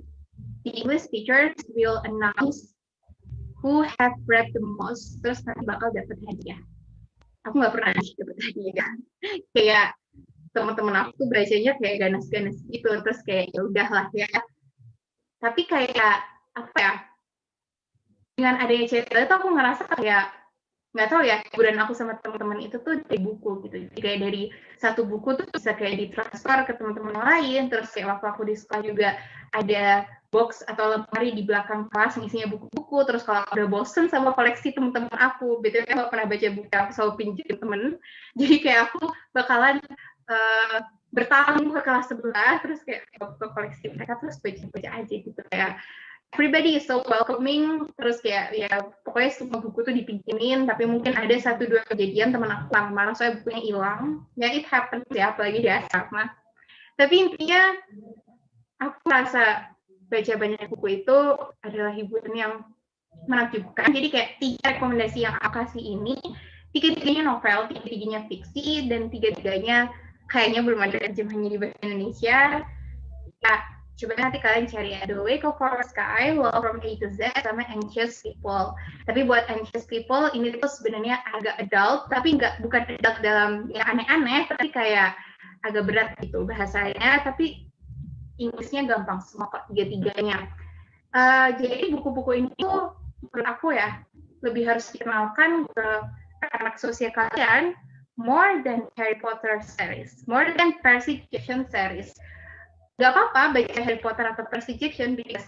Speaker 2: the English teachers will announce who have read the most, terus nanti bakal dapat hadiah. Aku nggak pernah dapat hadiah. Kayak teman-teman aku tuh bacanya kayak ganas-ganas gitu, terus kayak ya udahlah ya. Tapi kayak apa ya? Dengan adanya CTL itu aku ngerasa kayak nggak tahu ya, hiburan aku sama teman-teman itu tuh dari buku gitu. Jadi kayak dari satu buku tuh bisa kayak ditransfer ke teman-teman lain. Terus kayak waktu aku di sekolah juga ada box atau lemari di belakang kelas yang isinya buku-buku. Terus kalau udah bosen sama koleksi teman-teman aku, betul kan pernah baca buku, aku selalu pinjam temen. Jadi kayak aku bakalan bertamu ke kelas sebelah, terus kayak ke koleksi mereka, terus baca-baca aja gitu. Kayak everybody is so welcoming, terus kayak ya pokoknya semua buku tuh dipinjemin, tapi mungkin ada 1-2 kejadian teman aku marah soalnya bukunya hilang. Ya it happens ya, apalagi di asrama. Tapi intinya aku merasa baca banyak buku itu adalah hiburan yang menakjubkan. Jadi kayak 3 rekomendasi yang aku kasih ini, 3-tiganya novel, 3-tiganya fiksi, dan 3-tiganya kayaknya belum ada terjemahannya di bahasa Indonesia. Ya, coba nanti kalian cari ya, The Wake of Our Sky, Love from A to Z, sama Anxious People. Tapi buat Anxious People, ini tuh sebenarnya agak adult, tapi bukan adult dalam yang aneh-aneh, tapi kayak agak berat gitu bahasanya, tapi Inggrisnya gampang semua kok, 3-tiganya. Jadi buku-buku ini tuh, menurut aku ya, lebih harus dikenalkan ke anak seusia kalian, more than Harry Potter series, more than Percy Jackson series. Gak apa-apa baca Harry Potter atau Percy Jackson, because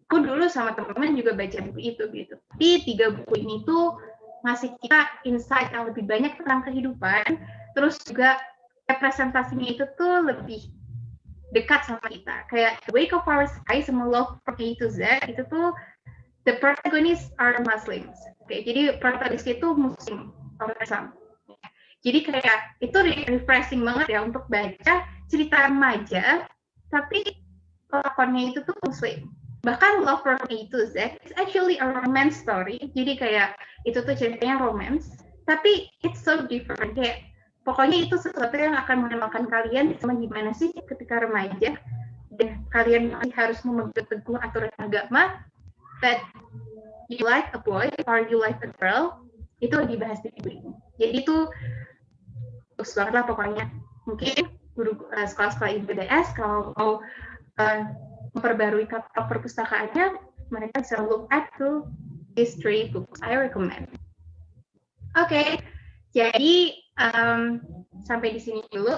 Speaker 2: aku dulu sama teman-teman juga baca buku itu gitu. Tapi 3 buku ini tuh ngasih kita insight yang lebih banyak tentang kehidupan, terus juga representasinya itu tuh lebih dekat sama kita. Kayak The Wake of Our Sky sama Love from A to Z itu tuh the protagonists are Muslims. Oke, jadi protagonis itu Muslim orang Islam. Jadi kayak itu refreshing banget ya untuk baca cerita remaja, tapi lakonnya itu tuh Muslim. Bahkan Love from A to Z is actually a romance story. Jadi kayak itu tuh ceritanya romance, tapi it's so different. Kayak pokoknya itu sesuatu yang akan mengenalkan kalian sama gimana sih ketika remaja dan kalian masih harus memegang teguh aturan agama. But you like a boy or you like a girl, itu dibahas di buku ini. Jadi itu bagus banget lah pokoknya. Mungkin guru sekolah-sekolah IPDS kalau mau memperbarui katalog perpustakaannya, mereka bisa look at to these 3 books I recommend. Oke, jadi sampai di sini dulu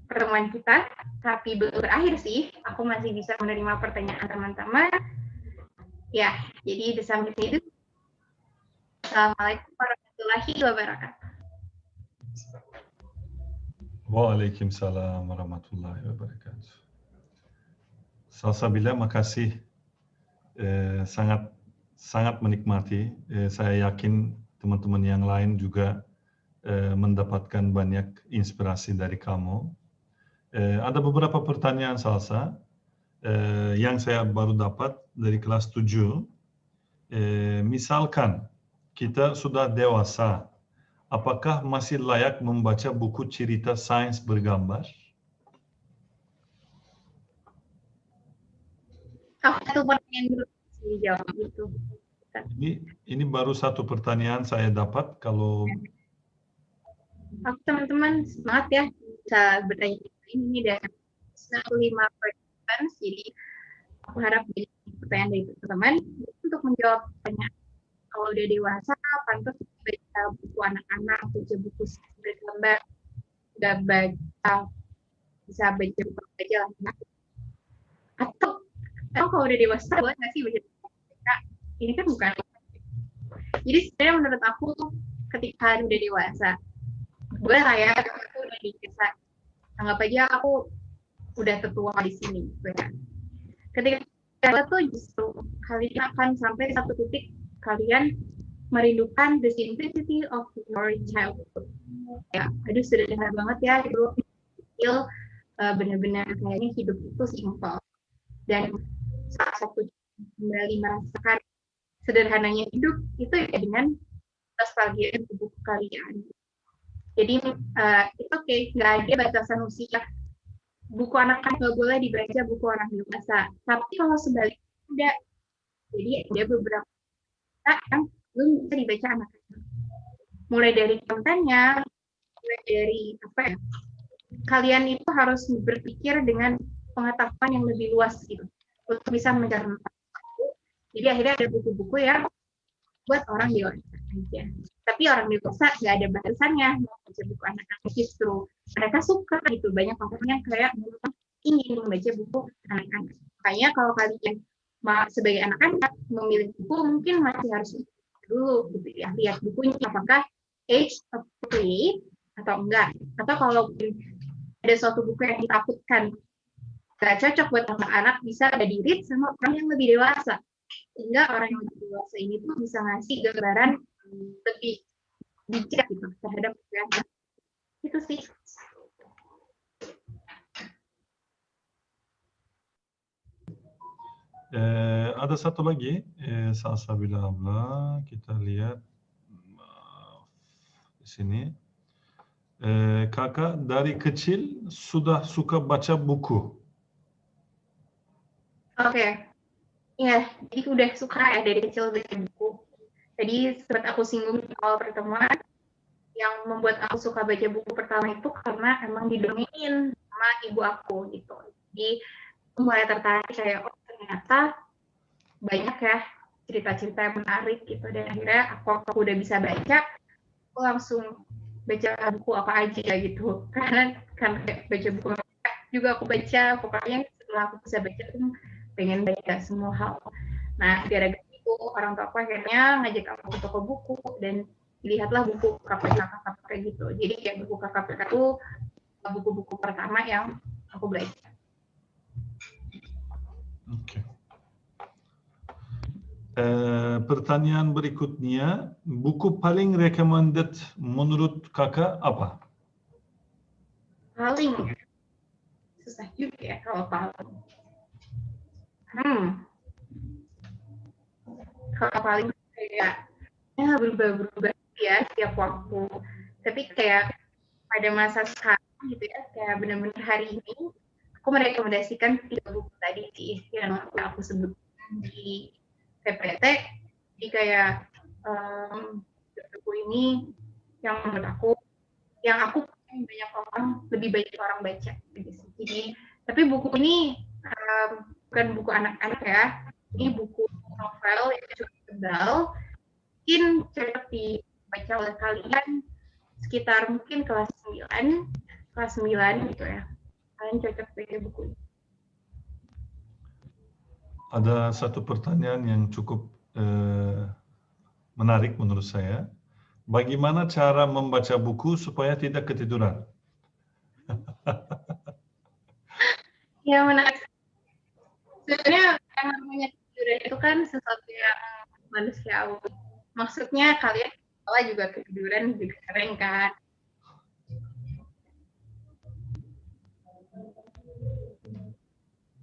Speaker 2: pertemuan kita, tapi belum berakhir sih. Aku masih bisa menerima pertanyaan teman-teman. Ya, jadi sampai sini. Assalamualaikum warahmatullahi wabarakatuh.
Speaker 1: Waalaikumsalam warahmatullahi wabarakatuh. Salsabila, makasih. Sangat menikmati. Saya yakin teman-teman yang lain juga mendapatkan banyak inspirasi dari kamu. Ada beberapa pertanyaan Salsa yang saya baru dapat dari kelas 7. Misalkan kita sudah dewasa, apakah masih layak membaca buku cerita sains bergambar?
Speaker 2: Satu pertanyaan dulu dijawab gitu.
Speaker 1: Ini baru satu pertanyaan saya dapat. Kalau
Speaker 2: Aku teman-teman semangat ya bisa bertanya ini dan 5%, jadi aku harap banyak pertanyaan dari teman-teman untuk menjawab pertanyaan. Kalau udah dewasa, pantas baca buku anak-anak, baca buku bergambar, nggak baca, bisa baca buku aja lah. Atau kalau udah dewasa, boleh nggak sih baca buku? Ini kan bukan. Jadi sebenarnya menurut aku ketika udah dewasa, boleh lah ya, aku udah dewasa. Anggap aja aku udah tertua di sini, gitu ya. Ketika kita tuh justru kalian akan sampai satu titik kalian merindukan the simplicity of your childhood. Ya, aduh sederhana banget ya, dulu kecil benar-benar kayaknya hidup itu simple. Dan salah satu kembali merasakan sederhananya hidup itu ya dengan nostalgia buku kalian. Jadi itu oke, nggak ada batasan usia. Buku anak-anak nggak boleh dibaca buku orang dewasa. Tapi kalau sebaliknya ada, jadi ada beberapa yang belum bisa dibaca anak-anak. Mulai dari kontennya, mulai dari apa ya? Kalian itu harus berpikir dengan pengetahuan yang lebih luas gitu untuk bisa mencerna. Jadi akhirnya ada buku-buku yang buat orang dewasa aja. Tapi orang dewasa nggak ada batasannya mau baca buku anak-anak, justru mereka suka gitu. Banyak orang yang kayak ingin membaca buku anak-anak. Makanya kalau kalian sebagai anak-anak memilih buku mungkin masih harus dulu gitu ya, lihat bukunya apakah age appropriate atau enggak. Atau kalau ada suatu buku yang ditakutkan nggak cocok buat anak-anak, bisa ada di-read sama orang yang lebih dewasa. Sehingga orang yang lebih dewasa ini tuh bisa ngasih gambaran lebih bijak gitu terhadap anak. Itu sih.
Speaker 1: Ada satu lagi, Salsabila abla, kita lihat di sini. Kakak dari kecil sudah suka baca buku.
Speaker 2: Oke. Ya, jadi udah suka ya dari kecil baca buku. Tadi sempat aku singgung di awal pertemuan, yang membuat aku suka baca buku pertama itu karena emang didongengin sama ibu aku gitu. Jadi mulai tertarik kayak, oh ternyata banyak ya cerita-cerita yang menarik gitu. Dan akhirnya aku udah bisa baca, aku langsung baca buku apa aja gitu. Karena baca buku juga aku baca, pokoknya setelah aku bisa baca tuh pengen baca semua hal. Nah, gara-gara itu orang tua aku akhirnya ngajak aku ke toko buku dan lihatlah buku KPK gitu. Jadi ya buku KPK itu buku-buku pertama yang aku belajar.
Speaker 1: Oke. Pertanyaan berikutnya, buku paling recommended menurut kakak apa?
Speaker 2: Paling susah juga ya kalau paling. Kalau paling kayak ya berubah-berubah ya setiap waktu. Tapi kayak pada masa sekarang gitu ya, kayak benar-benar hari ini aku merekomendasikan 3 buku tadi sih yang aku sebutkan di PPT. Jadi kayak buku ini yang menurut aku, yang aku banyak orang, lebih banyak orang baca. Jadi, tapi buku ini bukan buku anak-anak ya, ini buku novel yang cukup tebal, mungkin cocok dibaca oleh kalian sekitar mungkin kelas 9 gitu ya. Kalian cocok baca buku ini.
Speaker 1: Ada satu pertanyaan yang cukup menarik menurut saya. Bagaimana cara membaca buku supaya tidak ketiduran?
Speaker 2: Ya menarik. Sebenarnya yang namanya ketiduran itu kan sesuatu yang manusiawi. Maksudnya kalian juga ketiduran juga sering kan.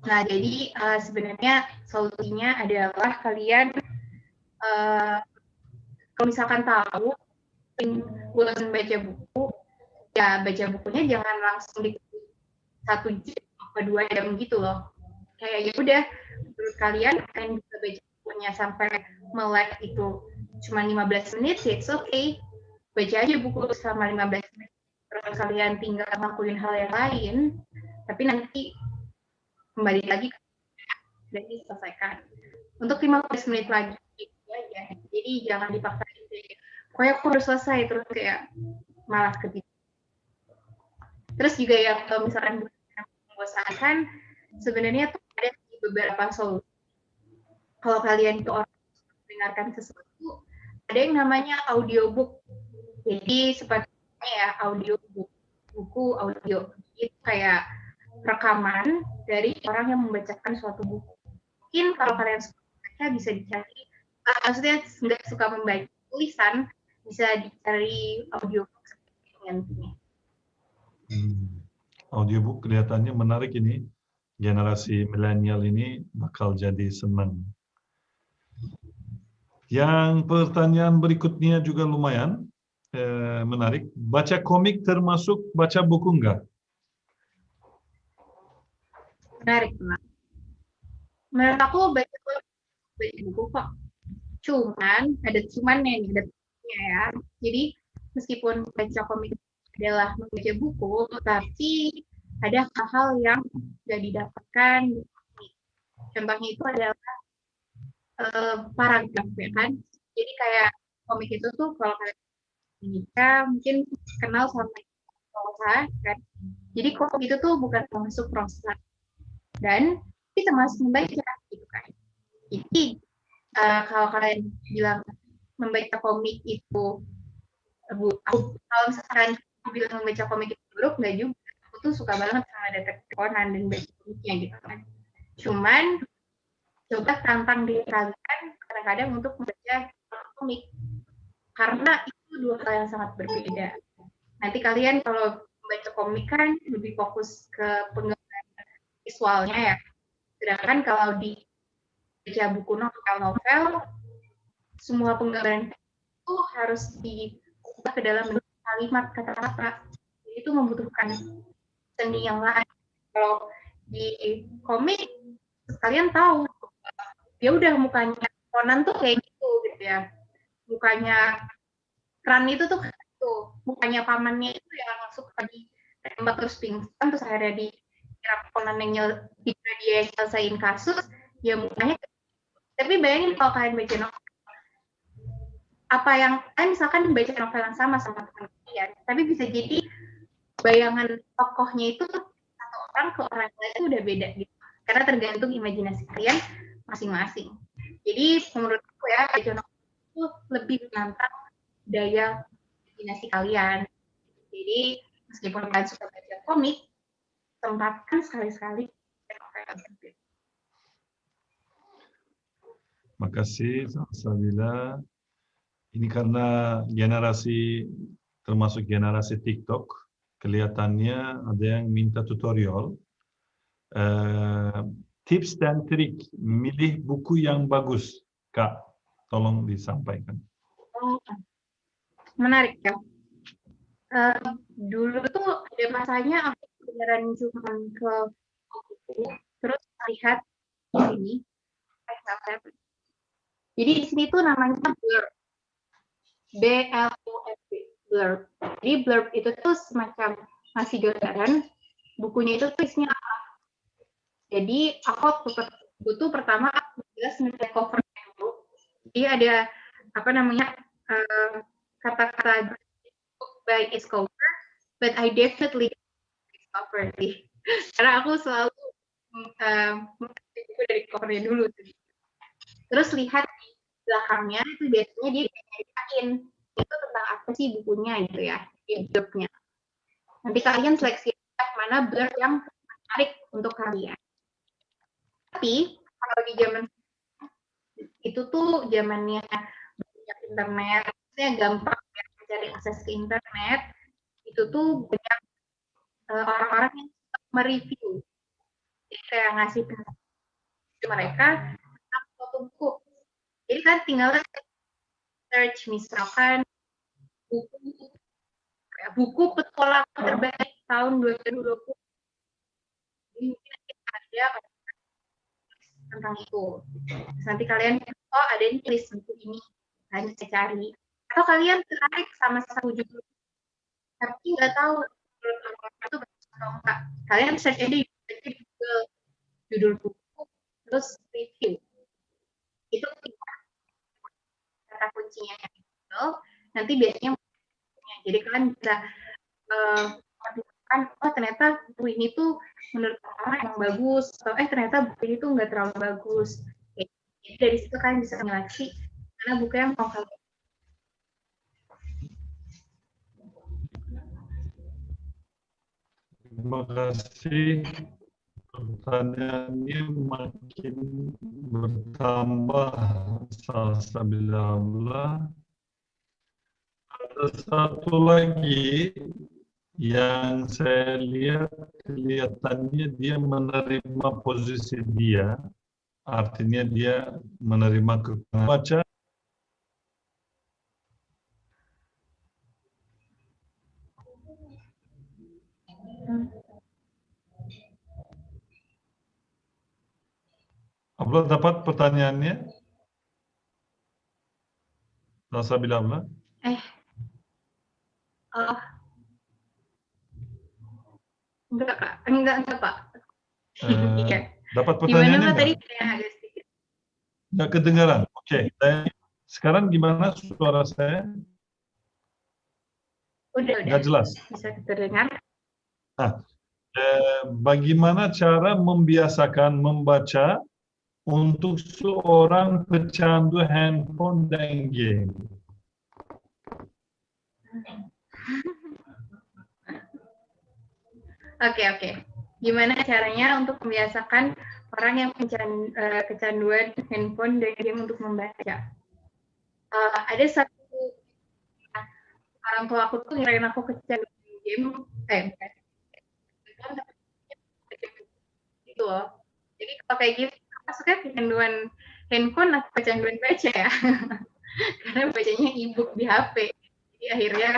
Speaker 2: Nah, jadi sebenarnya solusinya adalah kalian kalau misalkan tahu bosan baca buku, ya baca bukunya jangan langsung di 1 jam atau 2 jam gitu loh. Kayak ya udah, menurut kalian bisa baca bukunya sampai melek itu cuma 15 menit, it's okay. Baca aja buku selama 15 menit. Terus kalian tinggal ngelakuin hal yang lain, tapi nanti kembali lagi dan diselesaikan. Untuk 15 menit lagi gitu aja. Jadi jangan dipaksain. Pokoknya aku harus selesai, terus kayak malas ketidur. Terus juga yang kalau misalkan membosankan, sebenarnya tuh ada beberapa solusi. Kalau kalian itu orang mendengarkan sesuatu, ada yang namanya audiobook. Jadi sepertinya ya audiobook, buku audio. Itu kayak rekaman dari orang yang membacakan suatu buku. Mungkin kalau kalian suka membaca bisa dicari, maksudnya nggak suka membaca tulisan, bisa dicari audiobook nantinya.
Speaker 1: Audiobook kelihatannya menarik ini. Generasi milenial ini bakal jadi senang. Yang pertanyaan berikutnya juga lumayan menarik. Baca komik termasuk baca buku enggak?
Speaker 2: Menarik, Pak. Menurut aku baca buku kok. Cuman ada cumannya nih, ada ya. Jadi meskipun baca komik adalah membaca buku, tapi ada hal-hal yang tidak didapatkan di komik. Contohnya itu adalah paragraf ya kan. Jadi kayak komik itu tuh kalau kalian Indonesia mungkin kenal sama prosa kan. Jadi komik itu tuh bukan termasuk prosa dan itu termasuk membaca gitu kan. Jadi kalau kalian bilang membaca komik itu kalau misalkan bilang membaca komik itu buruk, nggak juga. Aku tuh suka banget sama Detektif Conan dan baca komiknya gitu kan. Cuman coba tantang diri kalian kadang-kadang untuk membaca komik karena itu dua hal yang sangat berbeda. Nanti kalian kalau membaca komik kan lebih fokus ke penggambaran visualnya ya. Sedangkan kalau di baca buku novel, semua penggambaran itu harus diubah ke dalam kalimat kata-kata. Itu membutuhkan seni yang lain. Kalau di komik kalian tahu ya udah mukanya Conan tuh kayak gitu ya. Mukanya Ran itu tuh gitu. Mukanya pamannya itu yang masuk tadi tembak terus pingsan terus akhirnya dikira Conan yang dia selesaiin kasus ya mukanya. Tapi bayangin kalau kalian baca novel, apa yang misalkan baca novel yang sama teman kalian, tapi bisa jadi bayangan tokohnya itu satu orang ke orang lain itu udah beda gitu. Karena tergantung imajinasi kalian masing-masing. Jadi menurut aku ya baca novel itu lebih menantang daya imajinasi kalian. Jadi meskipun kalian suka baca komik, sempatkan sekali-sekali baca novel tersebut.
Speaker 1: Makasih, Salsabila. Ini karena termasuk generasi TikTok, kelihatannya ada yang minta tutorial. Tips dan trik milih buku yang bagus, Kak. Tolong disampaikan.
Speaker 2: Menarik ya. Dulu tuh ada masanya aku beneran cuma ke buku, terus lihat ini. Jadi di sini tuh namanya blurb. B-L-U-R-B, blurb. Jadi blurb itu tuh semacam ngasih gambaran bukunya itu tulisnya apa. Jadi aku butuh pertama aku jelas ngeliat cover dulu. Jadi ada apa namanya kata-kata book by its cover, but I definitely cover sih. Karena aku selalu buku dari covernya dulu. Terus lihat di belakangnya itu biasanya dia nyeritain itu tentang apa sih bukunya gitu ya, di blurb-nya. Nanti kalian seleksi mana blurb yang menarik untuk kalian. Tapi kalau di zaman itu tuh zamannya banyak internet, maksudnya gampang ya mencari akses ke internet, itu tuh banyak orang-orang yang mereview, jadi kayak ngasih pendapat mereka tentang suatu buku. Jadi kan tinggal search misalkan buku petualang terbaik tahun 2020. Jadi mungkin ada tentang itu. Terus nanti kalian, oh ada ini list buku ini, kalian bisa cari. Atau kalian tertarik sama satu judul, tapi nggak tahu itu bagus atau enggak. Kalian search aja di Google judul buku, terus review. Itu kata kuncinya yang Google. Nanti biasanya, jadi kalian bisa kan, oh ternyata buku ini tuh menurut orang emang bagus, atau ternyata buku ini tuh nggak terlalu bagus. Jadi dari situ kalian bisa menyeleksi mana buku yang mau kalian.
Speaker 1: Terima kasih. Pertanyaannya makin bertambah, Salsabila. Ada satu lagi yang saya lihat kelihatannya dia menerima posisi dia, artinya dia menerima kekurangan baca. Abla dapat pertanyaannya? Salsabila Abla?
Speaker 2: Enggak Kak, enggak Pak.
Speaker 1: Dapat pertanyaannya
Speaker 2: gimana Pak tadi?
Speaker 1: Nggak kedengaran. Oke. Sekarang gimana suara saya?
Speaker 2: Udah.
Speaker 1: Nggak jelas.
Speaker 2: Bisa terdengar.
Speaker 1: Nah, bagaimana cara membiasakan membaca untuk seorang pecandu handphone dan game?
Speaker 2: Oke. Gimana caranya untuk membiasakan orang yang kecanduan handphone dan game untuk membaca? Ada satu orang tua aku tuh ngirain aku kecanduan game, gitu loh. Jadi kalau kayak gitu, maksudnya kecanduan handphone atau kecanduan baca ya? Karena bacanya e-book di HP. Jadi akhirnya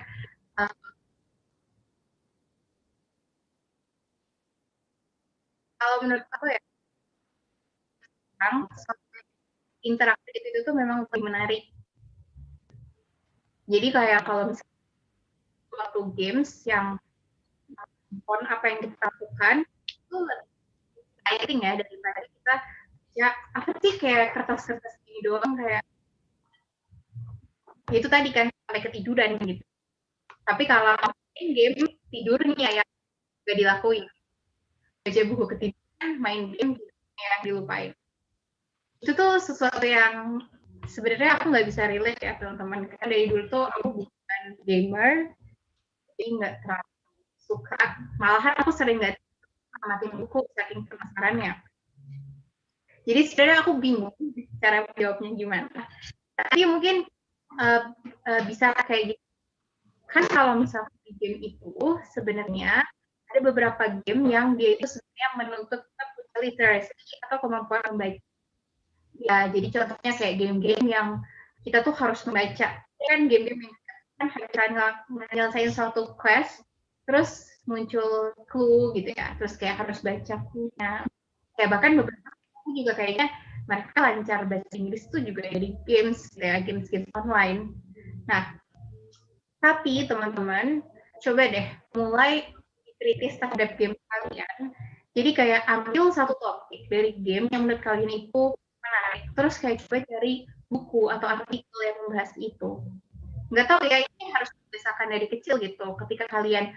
Speaker 2: kalau menurut aku ya, interaktif itu tuh memang lebih menarik. Jadi kayak kalau misalnya waktu games yang apa yang kita lakukan itu lebih exciting ya daripada kita ya apa sih kayak kertas-kertas ini doang, kayak itu tadi kan sampai ketiduran gitu. Tapi kalau main game tidurnya ya gak dilakuin, baca buku ketiduran, main game yang dilupain. Itu tuh sesuatu yang sebenarnya aku nggak bisa relate ya teman-teman, karena dari dulu tuh aku bukan gamer, jadi nggak terlalu suka, malahan aku sering nggak amatin buku saking penasarannya. Jadi sebenarnya aku bingung cara menjawabnya gimana. Tapi mungkin bisa kayak gitu. Kan kalau misalnya di game itu sebenarnya ada beberapa game yang dia itu sebenarnya menuntut kita punya literacy atau kemampuan membaca. Ya, jadi contohnya kayak game-game yang kita tuh harus membaca. Kan game-game yang kan nyelesain suatu quest, terus muncul clue gitu ya, terus kayak harus baca clue-nya. Kayak bahkan beberapa aku juga kayaknya mereka lancar bahasa Inggris tuh juga dari games ya, games online. Nah, tapi teman-teman coba deh mulai kritis terhadap game kalian. Jadi kayak ambil satu topik dari game yang menurut kalian itu menarik, terus kayak coba cari buku atau artikel yang membahas itu. Nggak tahu ya, ini harus dibiasakan dari kecil gitu. Ketika kalian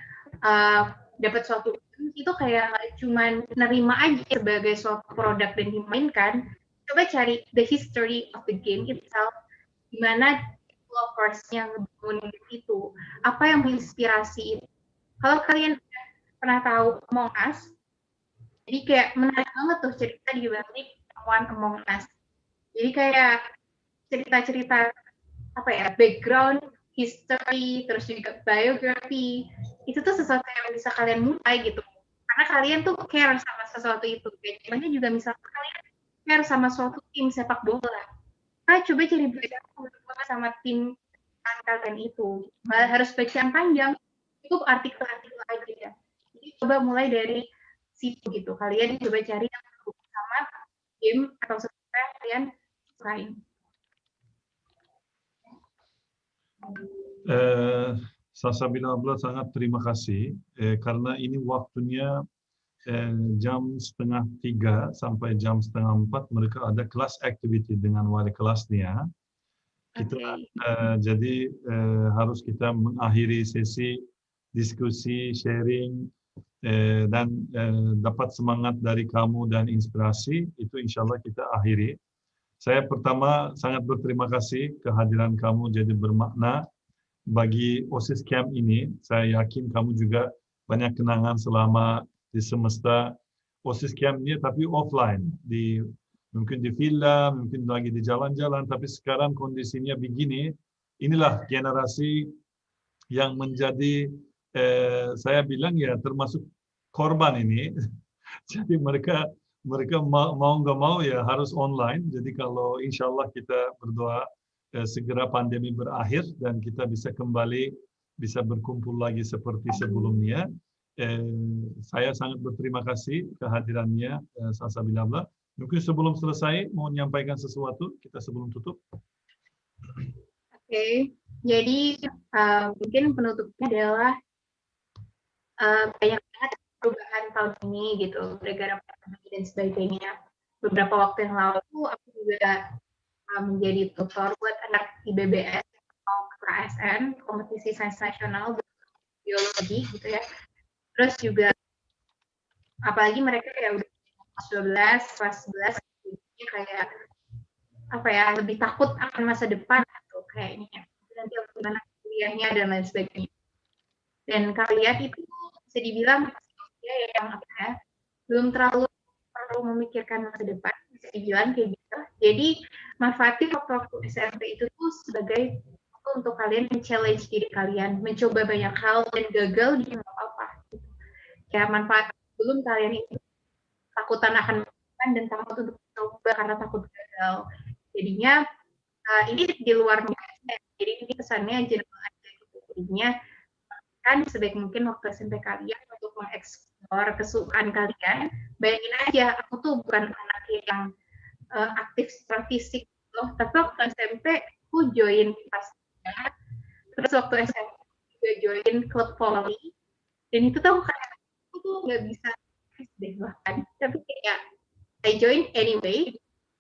Speaker 2: dapat suatu game, itu kayak cuman nerima aja sebagai suatu produk dan dimainkan. Coba cari the history of the game itself, gimana developersnya ngebangun itu, apa yang menginspirasi itu. Kalau kalian pernah tahu Among Us, jadi kayak menarik banget tuh cerita di balik One Among Us. Jadi kayak cerita-cerita apa ya, background, history, terus juga biografi, itu tuh sesuatu yang bisa kalian mulai gitu. Karena kalian tuh care sama sesuatu itu. Contohnya juga misalnya kalian care sama suatu tim sepak bola. Coba cari berita sama tim kalian itu. Nggak harus baca yang panjang, cukup artikel-artikel aja ya. Jadi coba mulai dari situ gitu. Kalian coba cari yang sama game atau sesuatu yang kalian sukain.
Speaker 1: Salsabila Abla sangat terima kasih karena ini waktunya jam 2:30 sampai jam 3:30 mereka ada kelas activity dengan wali kelasnya. Kita jadi harus kita mengakhiri sesi diskusi, sharing dan dapat semangat dari kamu dan inspirasi itu insya Allah kita akhiri. Saya pertama sangat berterima kasih kehadiran kamu jadi bermakna bagi OSIS Camp ini. Saya yakin kamu juga banyak kenangan selama di semesta OSIS Camp ini, tapi offline, mungkin di villa, mungkin lagi di jalan-jalan, tapi sekarang kondisinya begini. Inilah generasi yang menjadi, saya bilang ya termasuk korban ini. Jadi mereka mau nggak mau ya harus online. Jadi kalau insya Allah kita berdoa segera pandemi berakhir dan kita bisa kembali bisa berkumpul lagi seperti sebelumnya. Saya sangat berterima kasih kehadirannya Salsabila Abla. Mungkin sebelum selesai mau menyampaikan sesuatu kita sebelum tutup.
Speaker 2: Oke, jadi mungkin penutupnya adalah banyak banget perubahan tahun ini gitu, gara-gara pandemi dan sebagainya. Beberapa waktu yang lalu aku juga menjadi tutor buat anak IBBS atau KSN, kompetisi sains nasional biologi gitu ya. Terus juga apalagi mereka ya udah kelas 12, kelas 11 kayak apa ya, lebih takut akan masa depan atau kayaknya nanti gimana kuliahnya dan lain sebagainya. Dan kalian itu bisa dibilang yang apa ya, belum terlalu perlu memikirkan masa depan, bisa dibilang kayak gitu. Jadi manfaatin waktu SMP itu tuh sebagai waktu untuk kalian men-challenge diri kalian, mencoba banyak hal dan gagal di apa-apa. Ya manfaat belum kalian itu takutan akan melakukan dan takut untuk mencoba karena takut gagal. Jadinya ini di luar mindset. Jadi ini pesannya general aja gitu. Jadinya kan sebaik mungkin waktu SMP kalian untuk mengeksplor kesukaan kalian. Bayangin aja, aku tuh bukan anak yang aktif secara fisik loh, tapi waktu SMP aku join pasnya, terus waktu SMP juga join klub volley, dan itu tuh kayak aku tuh nggak bisa deh bahkan, tapi kayak I join anyway.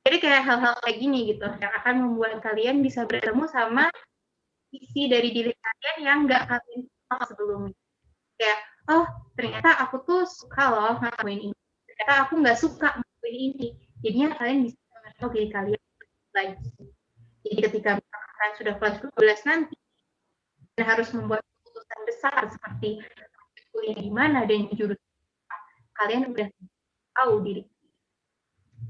Speaker 2: Jadi kayak hal-hal kayak gini gitu yang akan membuat kalian bisa bertemu sama sisi dari diri kalian yang nggak kalian kenal sebelumnya. Kayak, oh ternyata aku tuh suka loh ngelakuin ini, ternyata aku nggak suka ngelakuin ini. Jadinya kalian bisa mengenal diri kalian lagi. Jadi ketika kalian sudah kelas 12 nanti dan harus membuat keputusan besar seperti kuliah di mana dan jurusan apa, kalian udah tahu diri.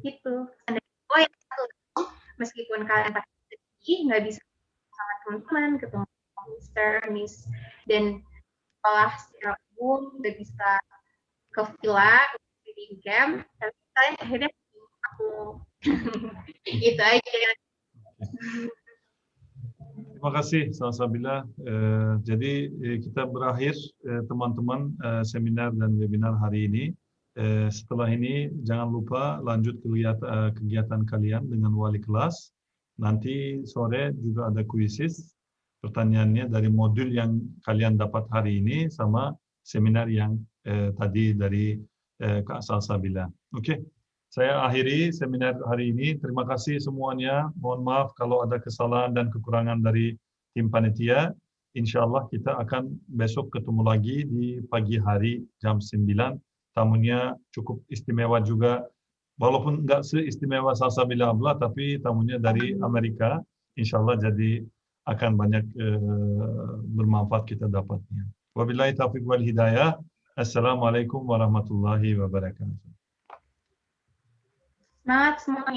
Speaker 2: Gitu. Dan yang satu, meskipun kalian pasti nggak bisa sama teman-teman, ketemu Mister, Miss, dan sekolah secara umum, nggak bisa ke villa, di camp, tapi kalian akhirnya aku itu aja.
Speaker 1: Terima kasih Salsabila. Jadi kita berakhir teman-teman seminar dan webinar hari ini. Setelah ini jangan lupa lanjut kegiatan kalian dengan wali kelas. Nanti sore juga ada kuisis. Pertanyaannya dari modul yang kalian dapat hari ini sama seminar yang tadi dari Kak Salsabila. Oke. Saya akhiri seminar hari ini. Terima kasih semuanya. Mohon maaf kalau ada kesalahan dan kekurangan dari tim panitia. Insya Allah kita akan besok ketemu lagi di pagi hari jam 9. Tamunya cukup istimewa juga. Walaupun nggak seistimewa Salsabila Abla, tapi tamunya dari Amerika. Insya Allah jadi akan banyak bermanfaat kita dapatnya. Wabillahi taufiq wal hidayah. Assalamualaikum warahmatullahi wabarakatuh.
Speaker 2: Semangat semuanya.